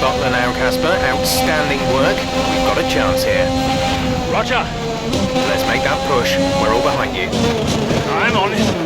Butler now, Casper. Outstanding work. We've got a chance here. Roger. Let's make that push. We're all behind you. I'm on it.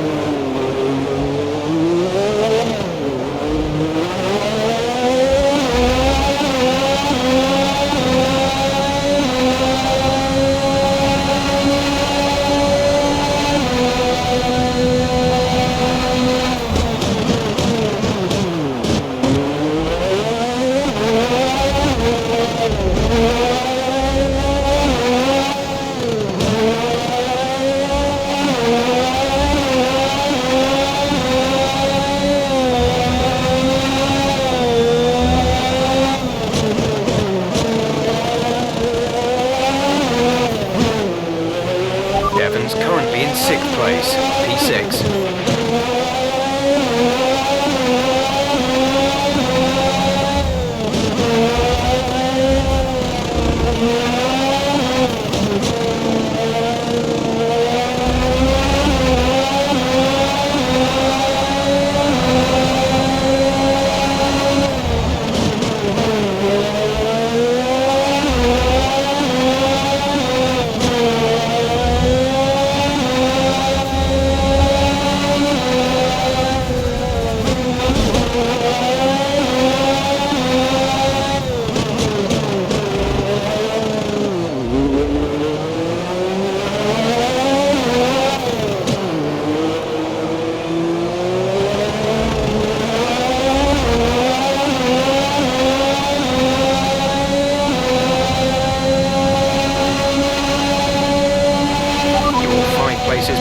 currently in 6th place, P6.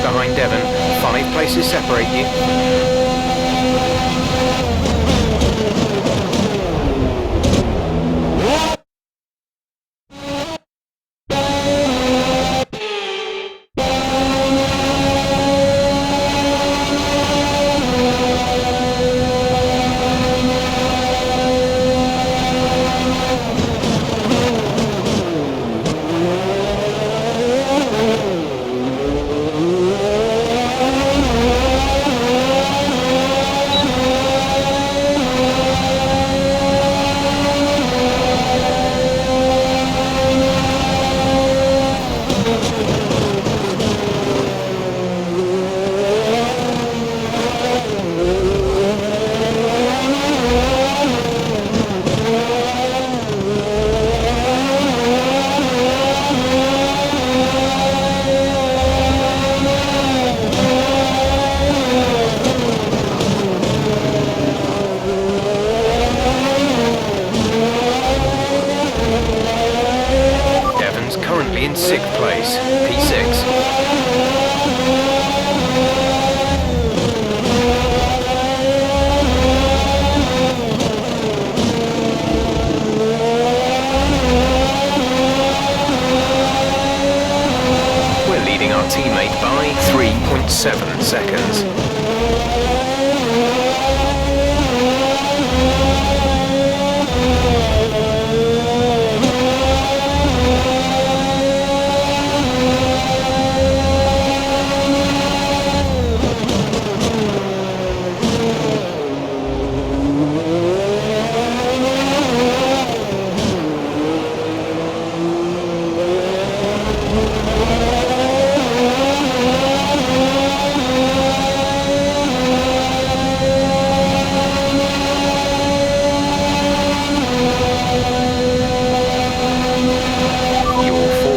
Behind Devon, 5 places separate you. In 6th place, P6. We're leading our teammate by 3.7 seconds.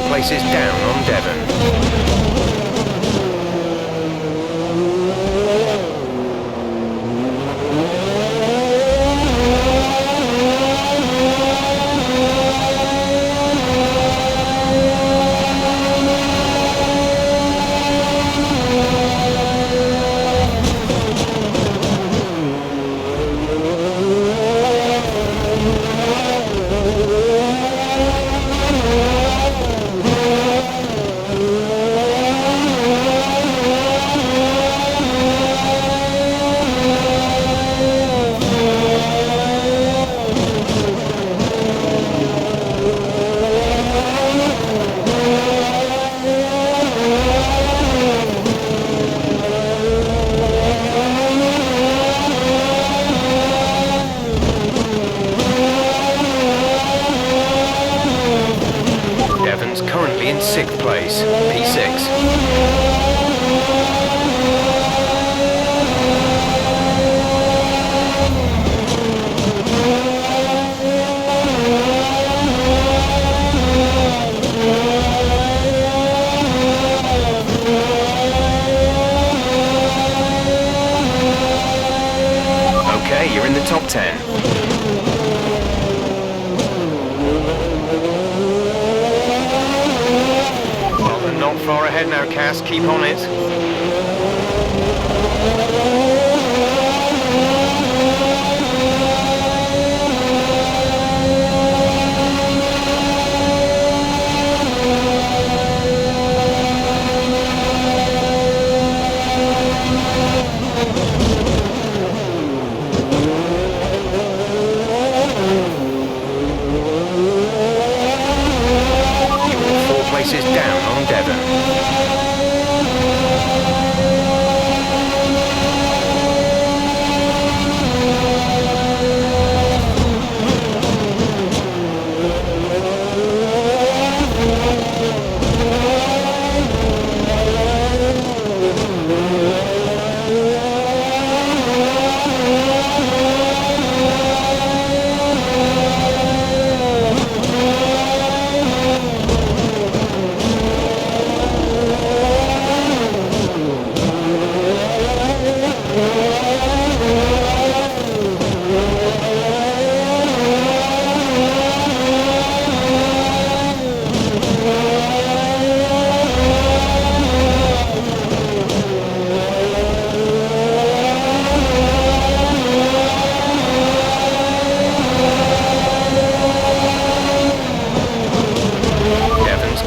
Places down on Devon. Currently in 6th place, P6. Okay, you're in the top 10. Not far ahead now, Cass. Keep on it. You're 4 places down on Devon.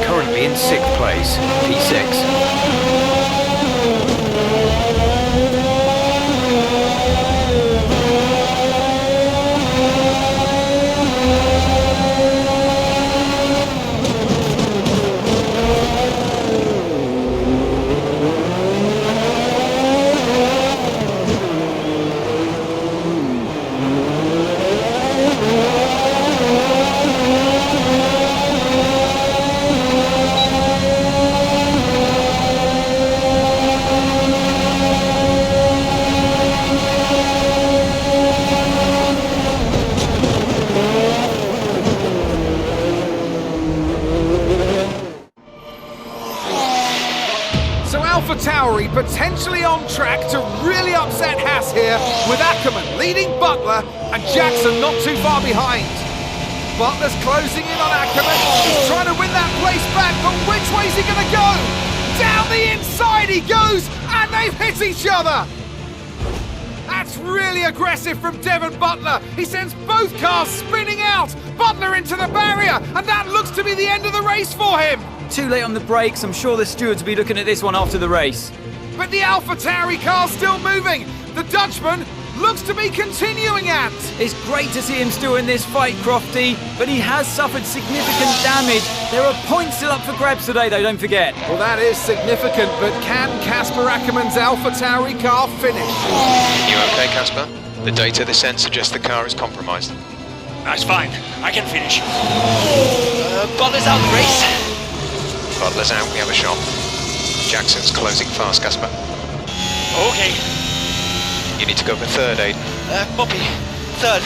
Currently in 6th place, P6. AlphaTauri potentially on track to really upset Haas here, with Akkerman leading Butler and Jackson not too far behind. Butler's closing in on Akkerman. He's trying to win that place back, but which way's he going to go? Down the inside he goes, and they've hit each other. That's really aggressive from Devon Butler. He sends both cars spinning out. Butler into the barrier, and that looks to be the end of the race for him. Too late on the brakes. I'm sure the stewards will be looking at this one after the race. But the AlphaTauri car's still moving. The Dutchman looks to be continuing at. It's great to see him still in this fight, Crofty, but he has suffered significant damage. There are points still up for grabs today, though, don't forget. Well, that is significant, but can Casper Ackerman's AlphaTauri car finish? You okay, Casper? The data this end suggests the car is compromised. That's fine. I can finish. Butler's out of the race. Butler's out, we have a shot. Jackson's closing fast, Casper. Okay. You need to go for third, Aiden. Copy. Third.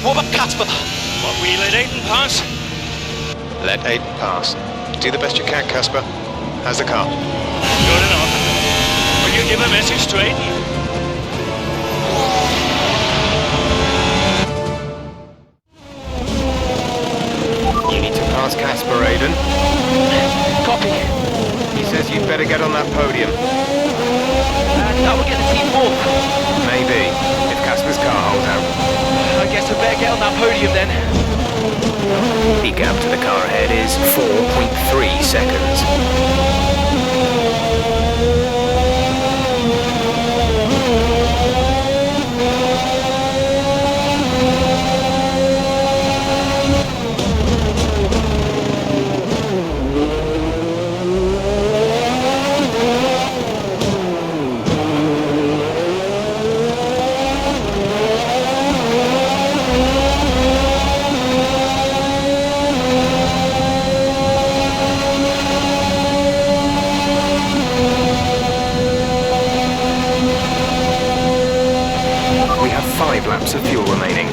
What about Casper? What, we let Aiden pass? Let Aiden pass. Do the best you can, Casper. How's the car? Good enough. Will you give a message to Aiden? You need to pass Casper, Aiden. Copy. He says you'd better get on that podium. That will get the team fourth. Maybe, if Casper's car holds out. I guess I better get on that podium then. The gap to the car ahead is 4.3 seconds. We have 5 laps of fuel remaining.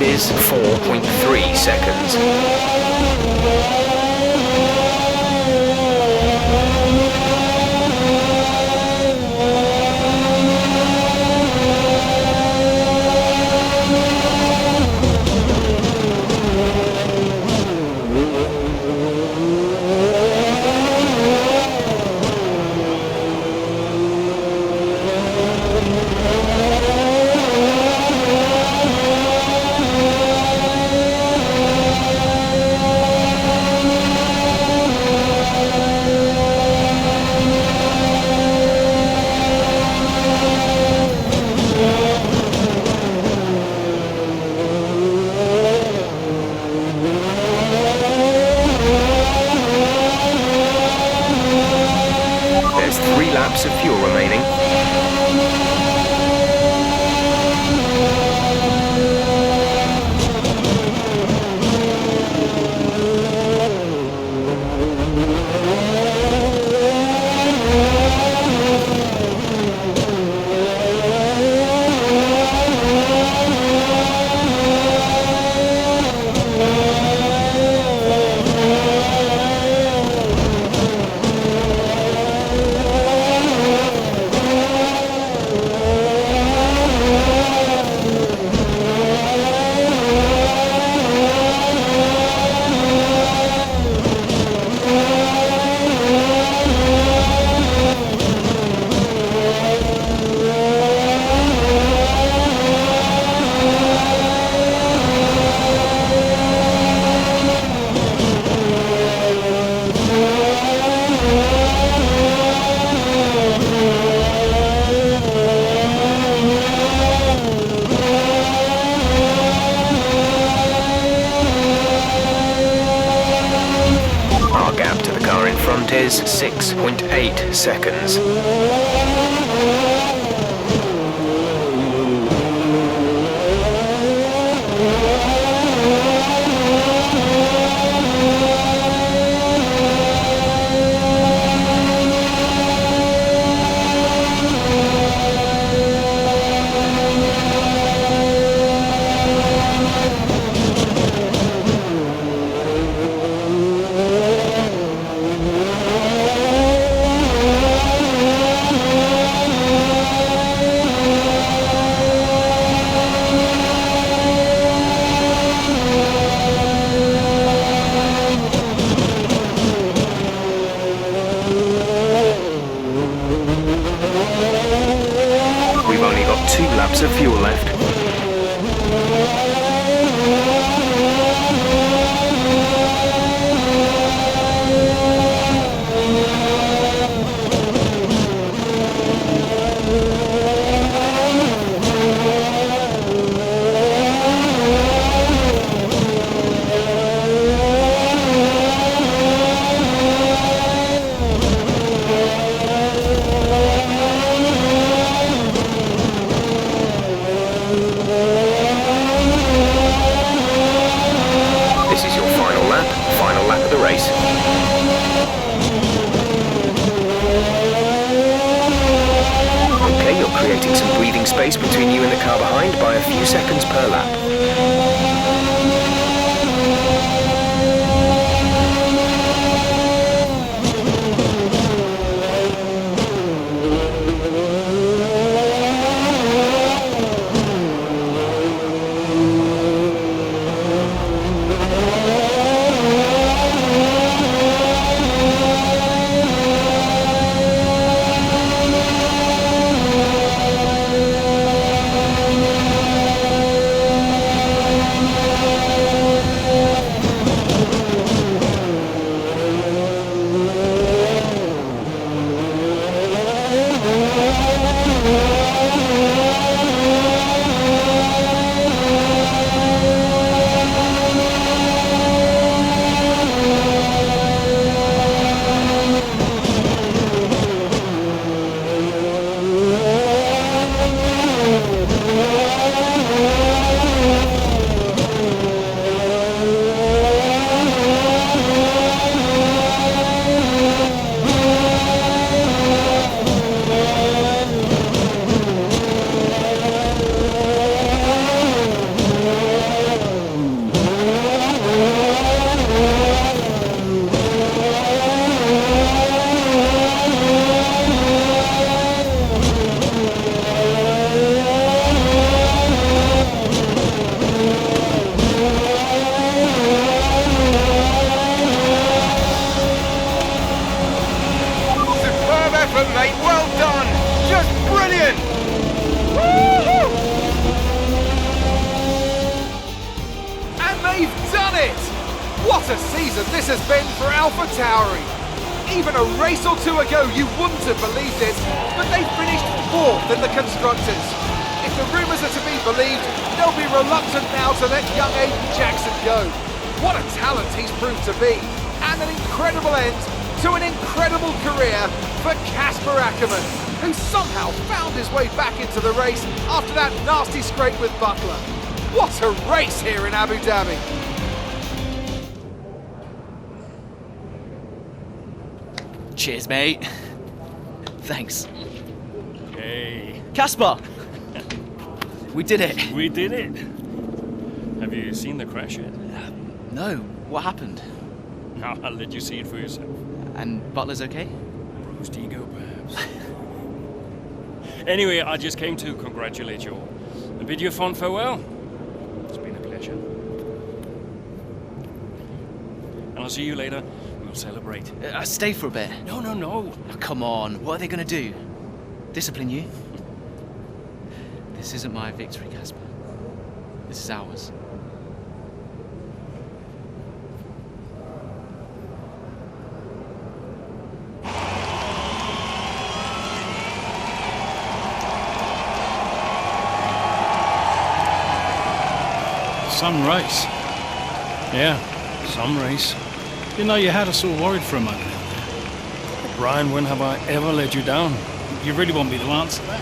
is 4.3 seconds. There's 3 laps of fuel remaining. Is 6.8 seconds. We've only got 2 laps of fuel left. Creating some breathing space between you and the car behind by a few seconds per lap. What a season this has been for AlphaTauri. Even a race or two ago you wouldn't have believed it, but they finished 4th in the constructors. If the rumours are to be believed, they'll be reluctant now to let young Jackson go. What a talent he's proved to be, and an incredible end to an incredible career for Casper Akkerman, who somehow found his way back into the race after that nasty scrape with Butler. What a race here in Abu Dhabi. Cheers, mate. Thanks. Hey. Casper! We did it. We did it. Have you seen the crash yet? No. What happened? No, I'll let you see it for yourself. And Butler's okay? Bruised ego, perhaps. Anyway, I just came to congratulate you all and bid you a fond farewell. It's been a pleasure. And I'll see you later. We'll celebrate. Stay for a bit. No, no, no. Oh, come on. What are they going to do? Discipline you? This isn't my victory, Casper. This is ours. Some race. Yeah, some race. You know, you had us all worried for a moment. Brian, when have I ever let you down? You really want me to answer that?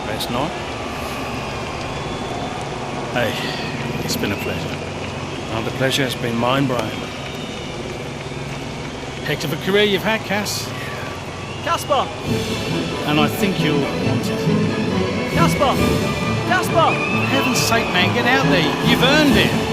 Best not. Hey, it's been a pleasure. Now the pleasure has been mine, Brian. Heck of a career you've had, Cass. Casper! And I think you'll want it. Casper! Casper! For heaven's sake, man, get out there. You've earned it.